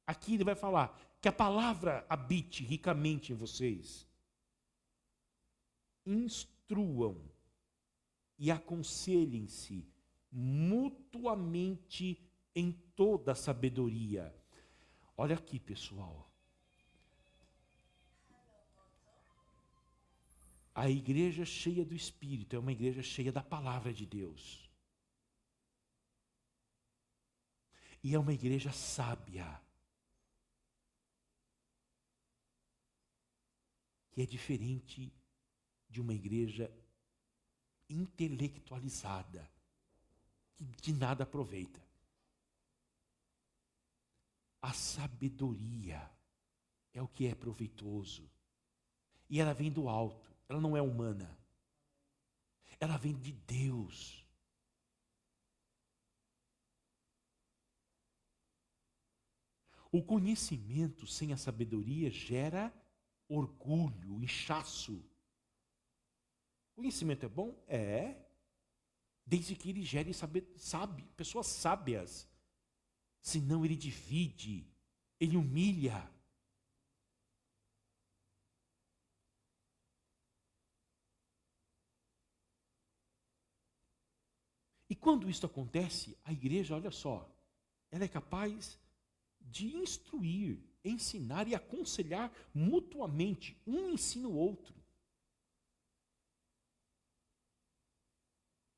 Aqui ele vai falar que a palavra habite ricamente em vocês. Instruam e aconselhem-se mutuamente em toda a sabedoria. Olha aqui, pessoal. A igreja cheia do Espírito é uma igreja cheia da palavra de Deus. E é uma igreja sábia. Que é diferente de uma igreja intelectualizada, que de nada aproveita. A sabedoria é o que é proveitoso. E ela vem do alto, ela não é humana. Ela vem de Deus. O conhecimento sem a sabedoria gera orgulho, inchaço. Conhecimento é bom? É. Desde que ele gere pessoas sábias. Senão ele divide, ele humilha. E quando isso acontece, a igreja, olha só, ela é capaz de instruir, ensinar e aconselhar mutuamente. Um ensina o outro.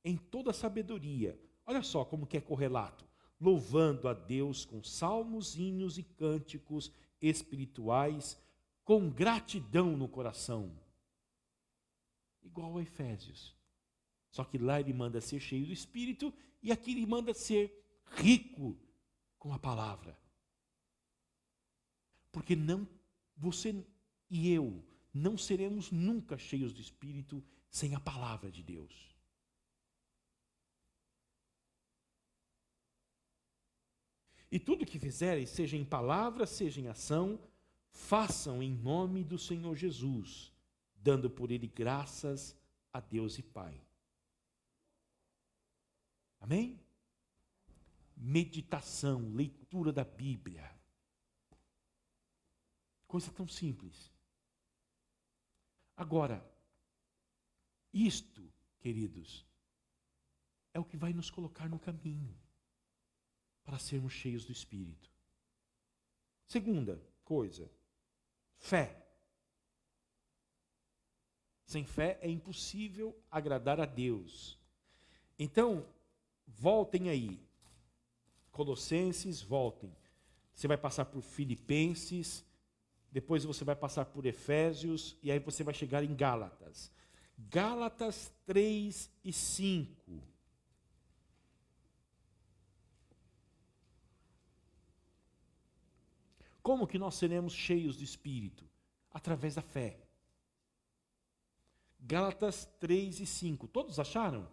Em toda a sabedoria. Olha só como que é correlato. Louvando a Deus com salmos, hinos e cânticos espirituais, com gratidão no coração. Igual a Efésios. Só que lá ele manda ser cheio do Espírito e aqui ele manda ser rico com a palavra. Porque você e eu não seremos nunca cheios do Espírito sem a palavra de Deus. E tudo que fizerem, seja em palavra, seja em ação, façam em nome do Senhor Jesus, dando por ele graças a Deus e Pai. Amém? Meditação, leitura da Bíblia. Coisa tão simples. Agora, isto, queridos, é o que vai nos colocar no caminho para sermos cheios do Espírito. Segunda coisa, fé. Sem fé é impossível agradar a Deus. Então, voltem aí. Colossenses, voltem. Você vai passar por Filipenses, depois você vai passar por Efésios, e aí você vai chegar em Gálatas. Gálatas 3 e 5. Como que nós seremos cheios do Espírito? Através da fé. Gálatas 3 e 5. Todos acharam?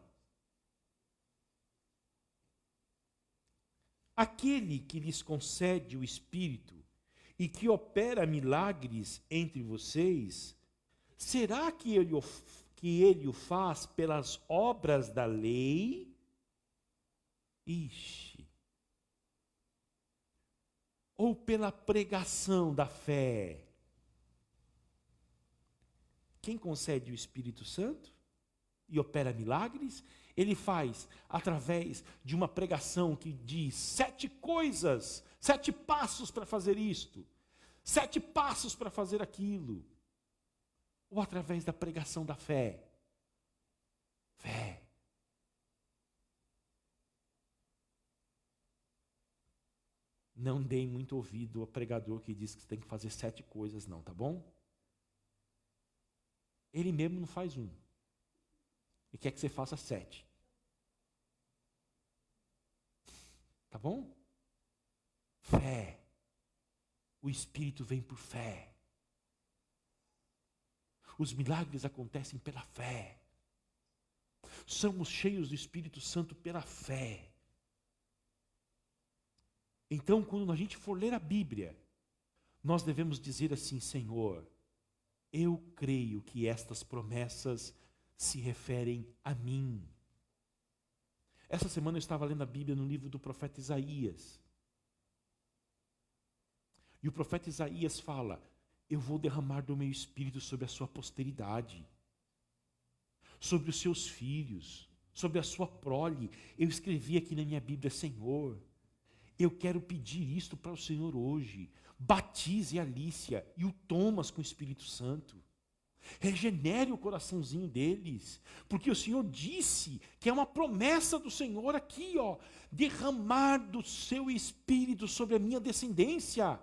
Aquele que lhes concede o Espírito e que opera milagres entre vocês, será que ele o faz pelas obras da lei? Ixi. Ou pela pregação da fé? Quem concede o Espírito Santo e opera milagres, ele faz através de uma pregação que diz 7 coisas, 7 passos para fazer isto, 7 passos para fazer aquilo. ou através da pregação da fé? Fé. Não dei muito ouvido ao pregador que diz que você tem que fazer 7 coisas, não, tá bom? Ele mesmo não faz um. E quer que você faça 7. Tá bom? Fé. O Espírito vem por fé. Os milagres acontecem pela fé. Somos cheios do Espírito Santo pela fé. Então, quando a gente for ler a Bíblia, nós devemos dizer assim: Senhor, eu creio que estas promessas se referem a mim. Essa semana eu estava lendo a Bíblia no livro do profeta Isaías. E o profeta Isaías fala: eu vou derramar do meu Espírito sobre a sua posteridade, sobre os seus filhos, sobre a sua prole. Eu escrevi aqui na minha Bíblia: Senhor, eu quero pedir isto para o Senhor hoje. Batize a Lícia e o Thomas com o Espírito Santo. Regenere o coraçãozinho deles, porque o Senhor disse que é uma promessa do Senhor aqui, derramar do seu Espírito sobre a minha descendência.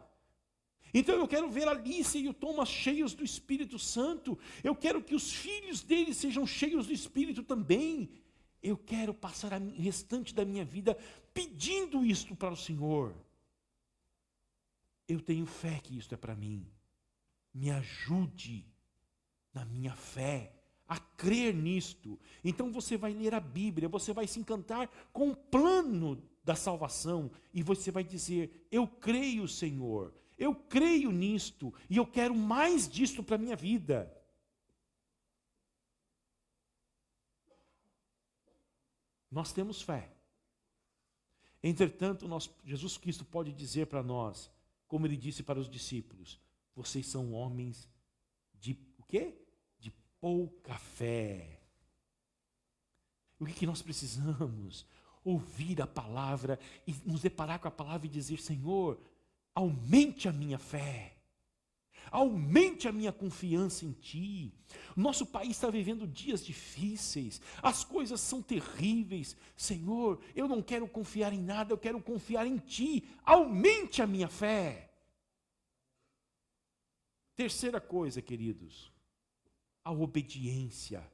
Então eu quero ver a Lícia e o Thomas cheios do Espírito Santo. Eu quero que os filhos deles sejam cheios do Espírito também. Eu quero passar o restante da minha vida pedindo isto para o Senhor. Eu tenho fé que isto é para mim. Me ajude na minha fé a crer nisto. Então você vai ler a Bíblia, você vai se encantar com o plano da salvação e você vai dizer: eu creio, Senhor, eu creio nisto e eu quero mais disto para a minha vida. Nós temos fé. Entretanto, Jesus Cristo pode dizer para nós, como ele disse para os discípulos: vocês são homens de o quê? De pouca fé. O que nós precisamos? Ouvir a palavra e nos deparar com a palavra e dizer: Senhor, aumente a minha fé. Aumente a minha confiança em Ti. Nosso país está vivendo dias difíceis, as coisas são terríveis. Senhor, eu não quero confiar em nada, eu quero confiar em Ti. Aumente a minha fé. Terceira coisa, queridos, a obediência.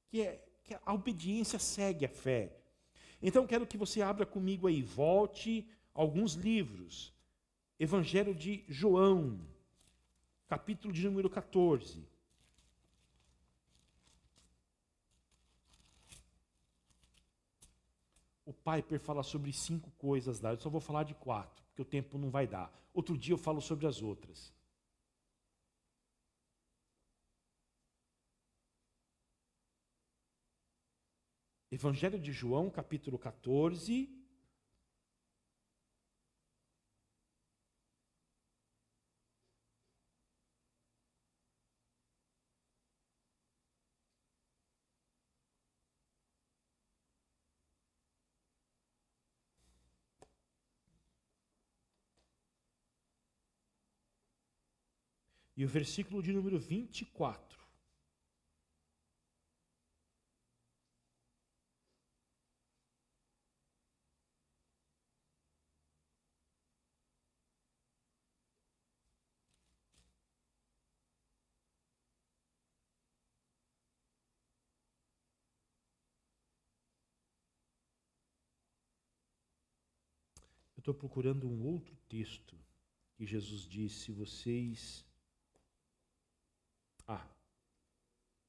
Que a obediência segue a fé. Então quero que você abra comigo aí, volte alguns livros. Evangelho de João, capítulo de número 14. O Piper fala sobre 5 coisas lá, eu só vou falar de 4, porque o tempo não vai dar. Outro dia eu falo sobre as outras. Evangelho de João, capítulo 14. E o versículo de número 24. Eu estou procurando um outro texto que Jesus disse: vocês...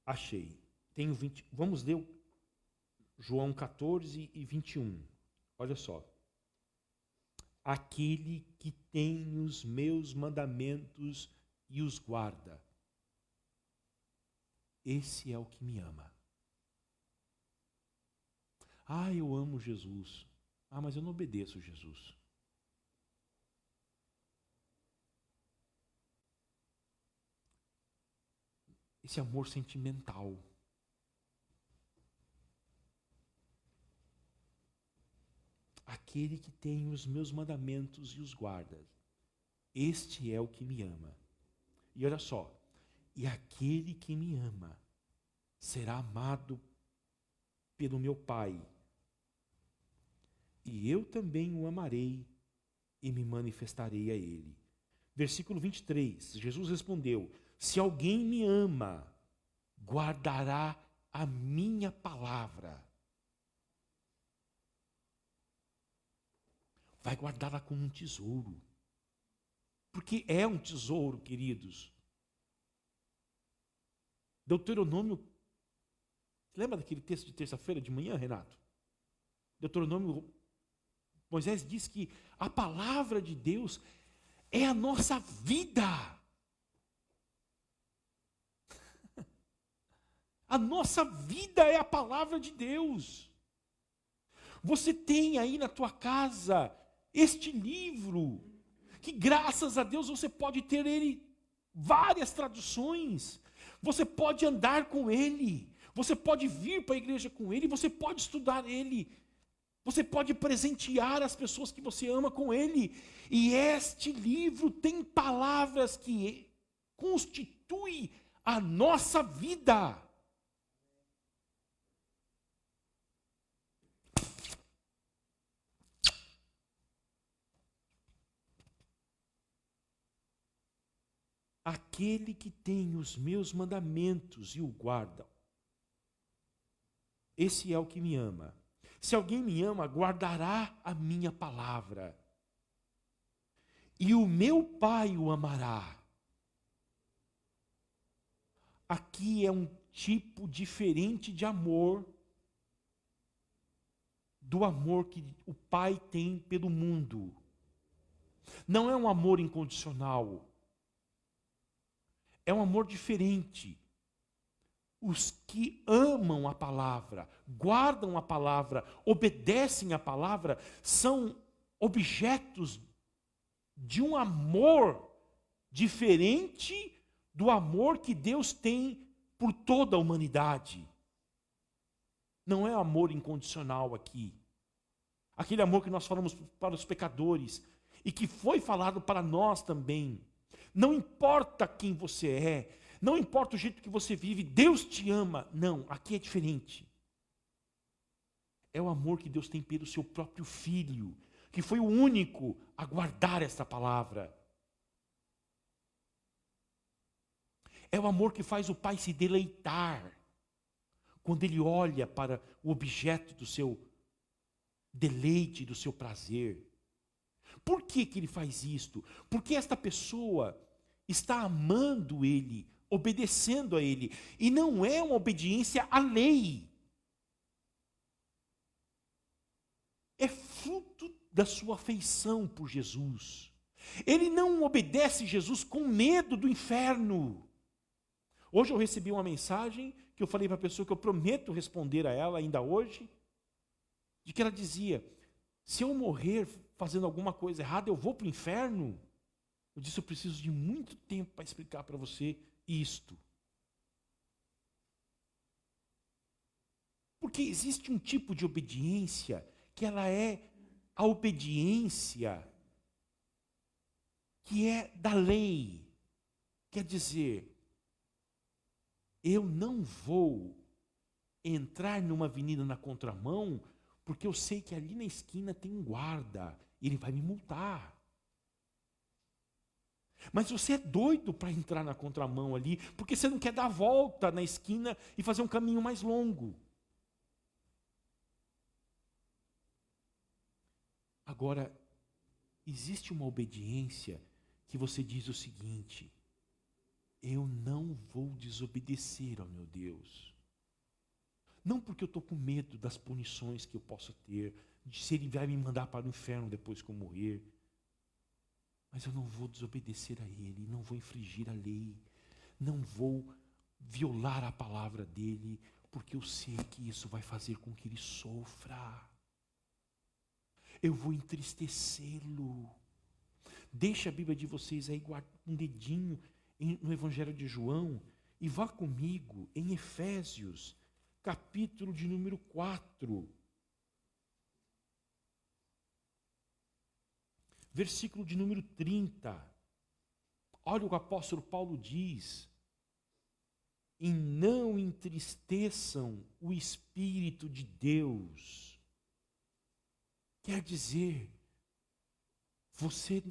achei. Tenho 20. Vamos ler João 14 e 21. Olha só. Aquele que tem os meus mandamentos e os guarda, esse é o que me ama. Eu amo Jesus. Mas eu não obedeço Jesus. Esse amor sentimental. Aquele que tem os meus mandamentos e os guarda, este é o que me ama. E olha só, E aquele que me ama será amado pelo meu Pai. E eu também o amarei e me manifestarei a ele. Versículo 23, Jesus respondeu: se alguém me ama, guardará a minha palavra. Vai guardá-la como um tesouro. Porque é um tesouro, queridos. Deuteronômio, lembra daquele texto de terça-feira de manhã, Renato? Deuteronômio, Moisés diz que a palavra de Deus é a nossa vida. A nossa vida é a palavra de Deus. Você tem aí na tua casa este livro, que graças a Deus você pode ter ele várias traduções. Você pode andar com ele. Você pode vir para a igreja com ele. Você pode estudar ele. Você pode presentear as pessoas que você ama com ele. E este livro tem palavras que constituem a nossa vida. Aquele que tem os meus mandamentos e o guarda, esse é o que me ama. Se alguém me ama, guardará a minha palavra. E o meu Pai o amará. Aqui é um tipo diferente de amor do amor que o Pai tem pelo mundo. Não é um amor incondicional. É um amor diferente. Os que amam a palavra, guardam a palavra, obedecem a palavra, são objetos de um amor diferente do amor que Deus tem por toda a humanidade. Não é amor incondicional aqui. Aquele amor que nós falamos para os pecadores e que foi falado para nós também. Não importa quem você é, não importa o jeito que você vive, Deus te ama. Não, aqui é diferente. É o amor que Deus tem pelo seu próprio Filho, que foi o único a guardar esta palavra. É o amor que faz o Pai se deleitar quando Ele olha para o objeto do seu deleite, do seu prazer. Por que que Ele faz isto? Porque esta pessoa está amando Ele, obedecendo a Ele. E não é uma obediência à lei. É fruto da sua afeição por Jesus. Ele não obedece Jesus com medo do inferno. Hoje eu recebi uma mensagem que eu falei para a pessoa que eu prometo responder a ela ainda hoje, de que ela dizia: se eu morrer fazendo alguma coisa errada, eu vou para o inferno? Eu disse: eu preciso de muito tempo para explicar para você isto. Porque existe um tipo de obediência que ela é a obediência que é da lei. Quer dizer, eu não vou entrar numa avenida na contramão porque eu sei que ali na esquina tem um guarda, ele vai me multar. Mas você é doido para entrar na contramão ali, porque você não quer dar a volta na esquina e fazer um caminho mais longo. Agora, existe uma obediência que você diz o seguinte: eu não vou desobedecer ao meu Deus. Não porque eu estou com medo das punições que eu possa ter, de se Ele vai me mandar para o inferno depois que eu morrer. Mas eu não vou desobedecer a Ele, não vou infringir a lei, não vou violar a palavra dEle, porque eu sei que isso vai fazer com que Ele sofra. Eu vou entristecê-lo. Deixa a Bíblia de vocês aí, guarda um dedinho no Evangelho de João e vá comigo em Efésios, capítulo de número 4. Versículo de número 30. Olha o que o apóstolo Paulo diz. e não entristeçam o Espírito de Deus. Quer dizer, você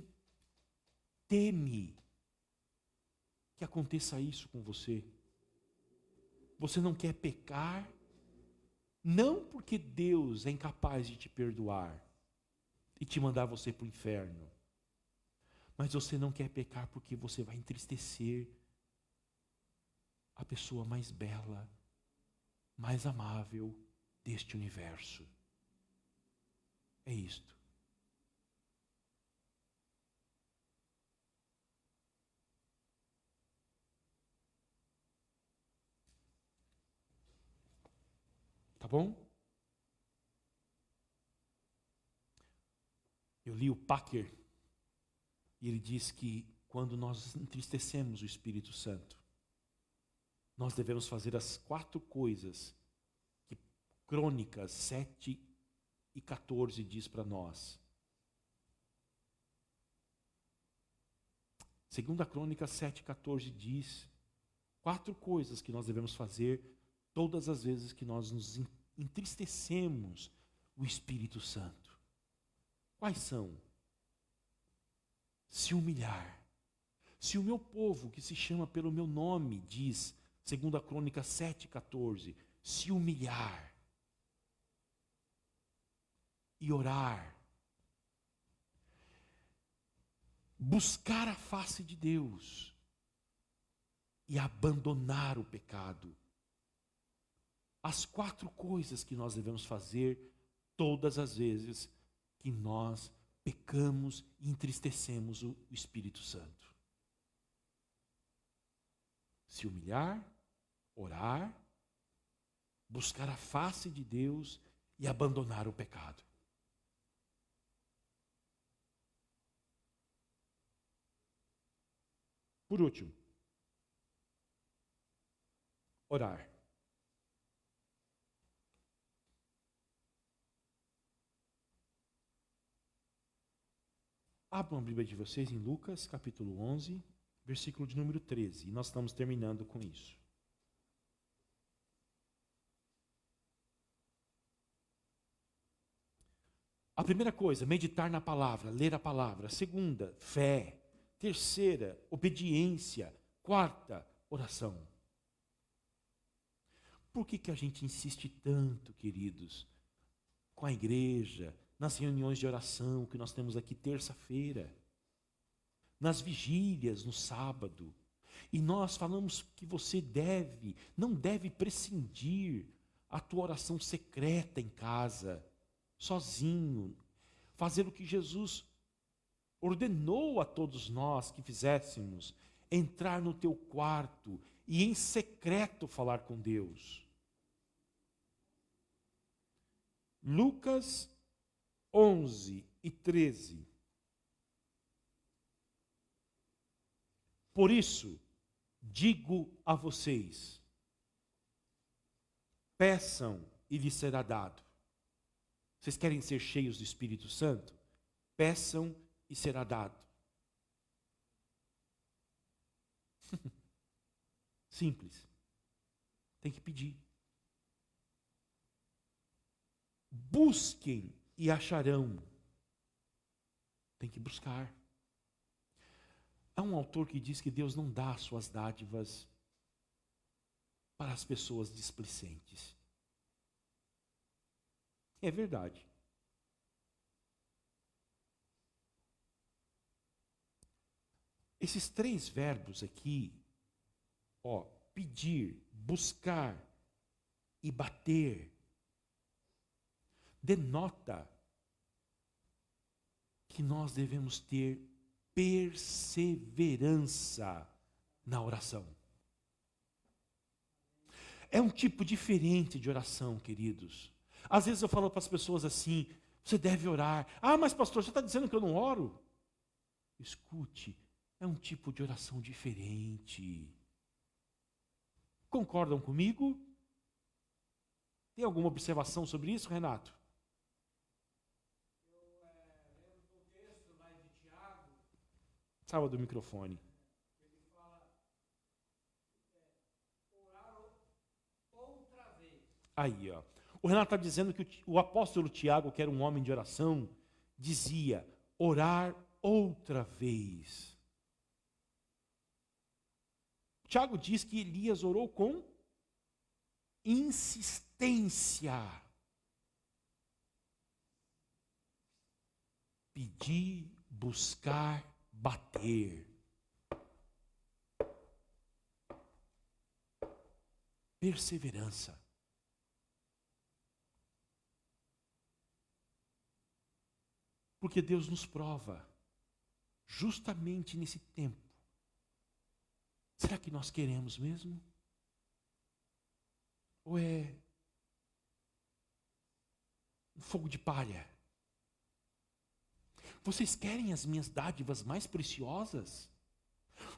teme que aconteça isso com você. Você não quer pecar, não porque Deus é incapaz de te perdoar e te mandar você para o inferno, mas você não quer pecar porque você vai entristecer a pessoa mais bela, mais amável deste universo. É isto. Tá bom? Eu li o Packer e ele diz que quando nós entristecemos o Espírito Santo, nós devemos fazer as 4 coisas que Crônicas 7 e 14 diz para nós. 2 Crônicas 7 e 14 diz 4 coisas que nós devemos fazer todas as vezes que nós nos entristecemos o Espírito Santo. Quais são? Se humilhar. Se o meu povo, que se chama pelo meu nome, diz, 2 Crônicas 7,14, se humilhar e orar, buscar a face de Deus e abandonar o pecado. As 4 coisas que nós devemos fazer todas as vezes que nós pecamos e entristecemos o Espírito Santo. Se humilhar, orar, buscar a face de Deus e abandonar o pecado. Por último, orar. Abram a Bíblia de vocês em Lucas, capítulo 11, versículo de número 13. E nós estamos terminando com isso. A primeira coisa, meditar na palavra, ler a palavra. A segunda, fé. Terceira, obediência. Quarta, oração. Por que a gente insiste tanto, queridos, com a igreja, nas reuniões de oração que nós temos aqui terça-feira, nas vigílias no sábado, e nós falamos que você não deve prescindir a tua oração secreta em casa, sozinho, fazer o que Jesus ordenou a todos nós que fizéssemos, entrar no teu quarto e em secreto falar com Deus. Lucas 11 e 13. Por isso, digo a vocês, peçam e lhes será dado. Vocês querem ser cheios do Espírito Santo? Peçam e será dado. Simples. Tem que pedir. Busquem e acharão. Tem que buscar. Há um autor que diz que Deus não dá suas dádivas para as pessoas displicentes. É verdade. Esses 3 verbos aqui, pedir, buscar e bater, denota que nós devemos ter perseverança na oração. É um tipo diferente de oração, queridos. Às vezes eu falo para as pessoas assim, você deve orar. Ah, mas pastor, você está dizendo que eu não oro? Escute, é um tipo de oração diferente. Concordam comigo? Tem alguma observação sobre isso, Renato? Salva do microfone. Ele fala, orar Aí, ó. O Renato está dizendo que o apóstolo Tiago, que era um homem de oração, dizia: orar outra vez. Tiago diz que Elias orou com insistência. Pedir, buscar, bater. Perseverança. Porque Deus nos prova, justamente nesse tempo. Será que nós queremos mesmo? Ou é um fogo de palha? Vocês querem as minhas dádivas mais preciosas?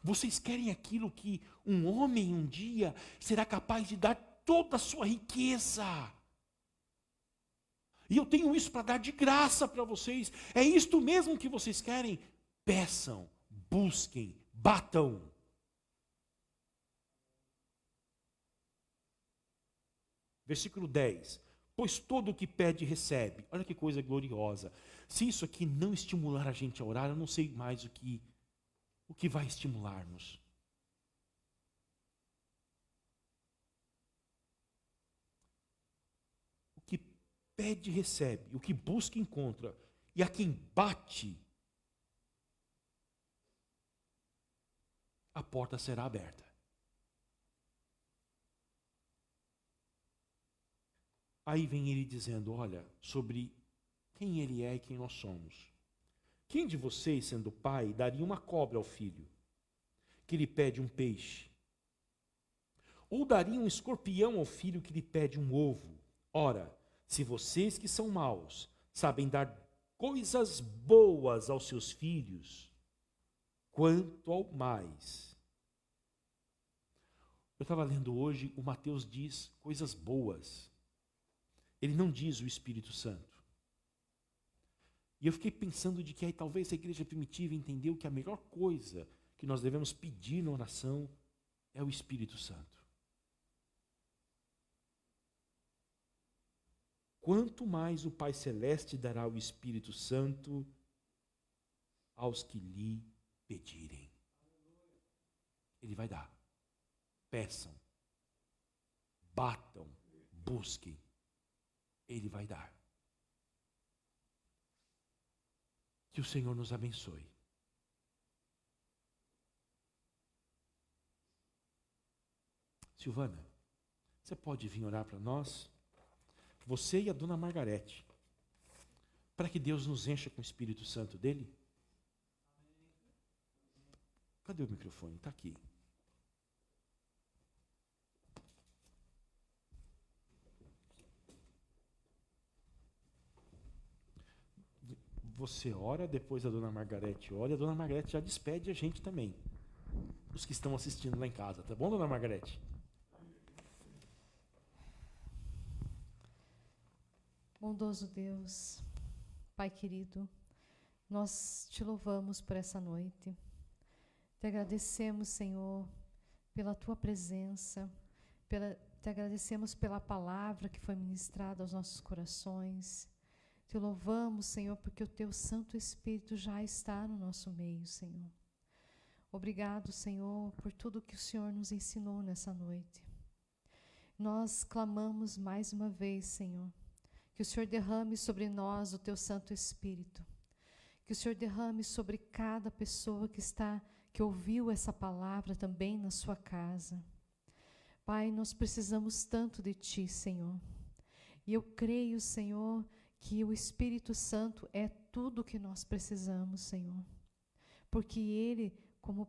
Vocês querem aquilo que um homem um dia será capaz de dar toda a sua riqueza? E eu tenho isso para dar de graça para vocês. É isto mesmo que vocês querem? Peçam, busquem, batam. Versículo 10. Pois todo o que pede, recebe. Olha que coisa gloriosa. Se isso aqui não estimular a gente a orar, eu não sei mais o que vai estimular-nos. O que pede, recebe. O que busca, encontra. E a quem bate, a porta será aberta. Aí vem ele dizendo, olha, sobre quem ele é e quem nós somos. Quem de vocês, sendo pai, daria uma cobra ao filho, que lhe pede um peixe? Ou daria um escorpião ao filho que lhe pede um ovo? Ora, se vocês que são maus sabem dar coisas boas aos seus filhos, quanto ao mais. Eu estava lendo hoje, o Mateus diz coisas boas. Ele não diz o Espírito Santo. E eu fiquei pensando de que aí talvez a igreja primitiva entendeu que a melhor coisa que nós devemos pedir na oração é o Espírito Santo. Quanto mais o Pai Celeste dará o Espírito Santo aos que lhe pedirem. Ele vai dar. Peçam, batam, busquem. Ele vai dar. Que o Senhor nos abençoe. Silvana, você pode vir orar para nós? Você e a dona Margarete. Para que Deus nos encha com o Espírito Santo dele? Cadê o microfone? Está aqui. Você ora, depois a dona Margarete ora, e a dona Margarete já despede a gente também. Os que estão assistindo lá em casa, tá bom, dona Margarete? Bondoso Deus, Pai querido, nós te louvamos por essa noite. Te agradecemos, Senhor, pela tua presença, te agradecemos pela palavra que foi ministrada aos nossos corações. Te louvamos, Senhor, porque o teu Santo Espírito já está no nosso meio, Senhor. Obrigado, Senhor, por tudo que o Senhor nos ensinou nessa noite. Nós clamamos mais uma vez, Senhor, que o Senhor derrame sobre nós o teu Santo Espírito. Que o Senhor derrame sobre cada pessoa que ouviu essa palavra também na sua casa. Pai, nós precisamos tanto de Ti, Senhor. E eu creio, Senhor, que o Espírito Santo é tudo o que nós precisamos, Senhor. Porque Ele, como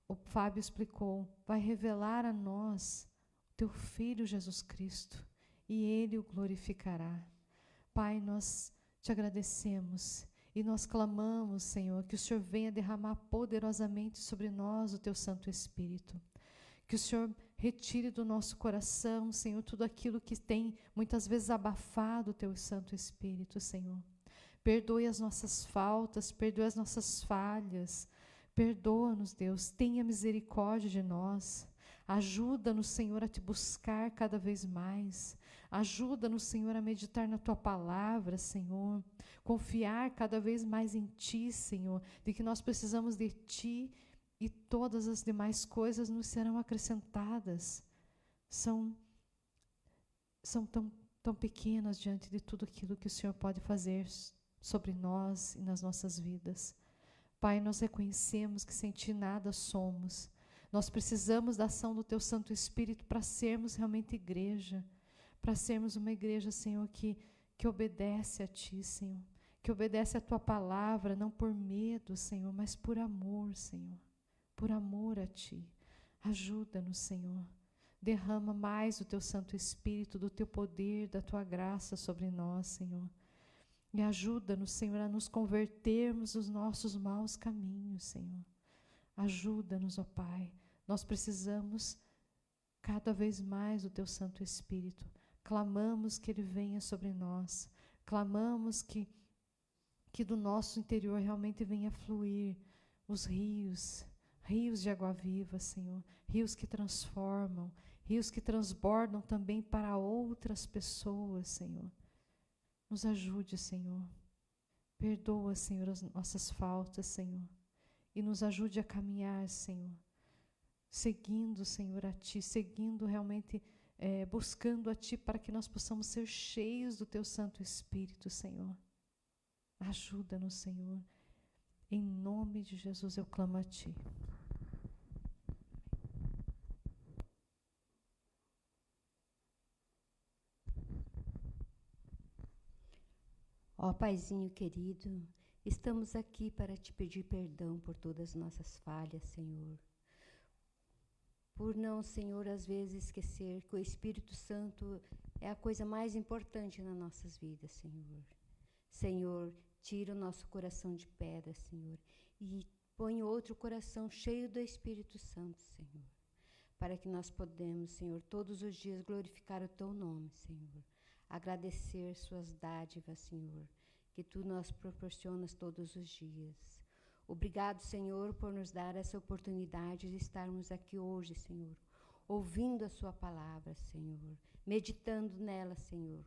o Fábio explicou, vai revelar a nós o Teu Filho Jesus Cristo, e Ele o glorificará. Pai, nós Te agradecemos e nós clamamos, Senhor, que o Senhor venha derramar poderosamente sobre nós o Teu Santo Espírito. Que o Senhor retire do nosso coração, Senhor, tudo aquilo que tem muitas vezes abafado o Teu Santo Espírito, Senhor. Perdoe as nossas faltas, perdoe as nossas falhas. Perdoa-nos, Deus, tenha misericórdia de nós. Ajuda-nos, Senhor, a te buscar cada vez mais. Ajuda-nos, Senhor, a meditar na tua palavra, Senhor. Confiar cada vez mais em ti, Senhor, de que nós precisamos de ti e todas as demais coisas nos serão acrescentadas. São tão pequenas diante de tudo aquilo que o Senhor pode fazer sobre nós e nas nossas vidas. Pai, nós reconhecemos que sem ti nada somos. Nós precisamos da ação do teu Santo Espírito para sermos realmente igreja, para sermos uma igreja, Senhor, que obedece a ti, Senhor, que obedece a tua palavra, não por medo, Senhor, mas por amor, Senhor, por amor a ti. Ajuda-nos, Senhor. Derrama mais o teu Santo Espírito, do teu poder, da tua graça sobre nós, Senhor. E ajuda-nos, Senhor, a nos convertermos dos nossos maus caminhos, Senhor. Ajuda-nos, ó Pai. Nós precisamos cada vez mais do teu Santo Espírito. Clamamos que ele venha sobre nós. Clamamos que do nosso interior realmente venha fluir os rios de água viva, Senhor. Rios que transformam, rios que transbordam também para outras pessoas, Senhor. Nos ajude, Senhor. Perdoa, Senhor, as nossas faltas, Senhor. E nos ajude a caminhar, Senhor. Seguindo, Senhor, a ti, seguindo realmente, buscando a ti, para que nós possamos ser cheios do teu Santo Espírito, Senhor. Ajuda-nos, Senhor. Em nome de Jesus eu clamo a ti. Ó Paizinho querido, estamos aqui para te pedir perdão por todas as nossas falhas, Senhor. Por não, Senhor, às vezes esquecer que o Espírito Santo é a coisa mais importante nas nossas vidas, Senhor. Senhor, tira o nosso coração de pedra, Senhor, e põe outro coração cheio do Espírito Santo, Senhor, para que nós podemos, Senhor, todos os dias glorificar o teu nome, Senhor. Agradecer suas dádivas, Senhor, que tu nos proporcionas todos os dias. Obrigado, Senhor, por nos dar essa oportunidade de estarmos aqui hoje, Senhor, ouvindo a sua palavra, Senhor, meditando nela, Senhor.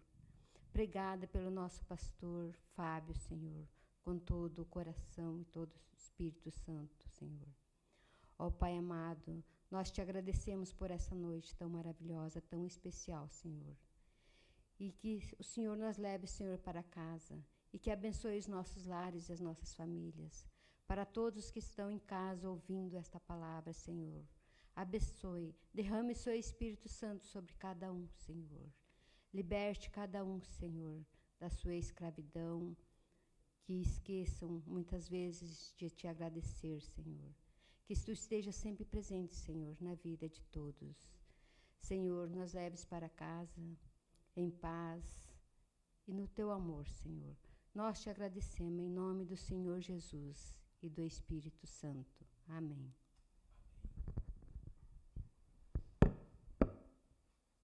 Pregada pelo nosso pastor Fábio, Senhor, com todo o coração e todo o Espírito Santo, Senhor. Ó Pai amado, nós te agradecemos por essa noite tão maravilhosa, tão especial, Senhor. E que o Senhor nos leve, Senhor, para casa, e que abençoe os nossos lares e as nossas famílias. Para todos que estão em casa ouvindo esta palavra, Senhor, abençoe, derrame seu Espírito Santo sobre cada um, Senhor. Liberte cada um, Senhor, da sua escravidão, que esqueçam muitas vezes de te agradecer, Senhor. Que tu esteja sempre presente, Senhor, na vida de todos. Senhor, nos leves para casa em paz e no teu amor, Senhor. Nós te agradecemos em nome do Senhor Jesus e do Espírito Santo. Amém.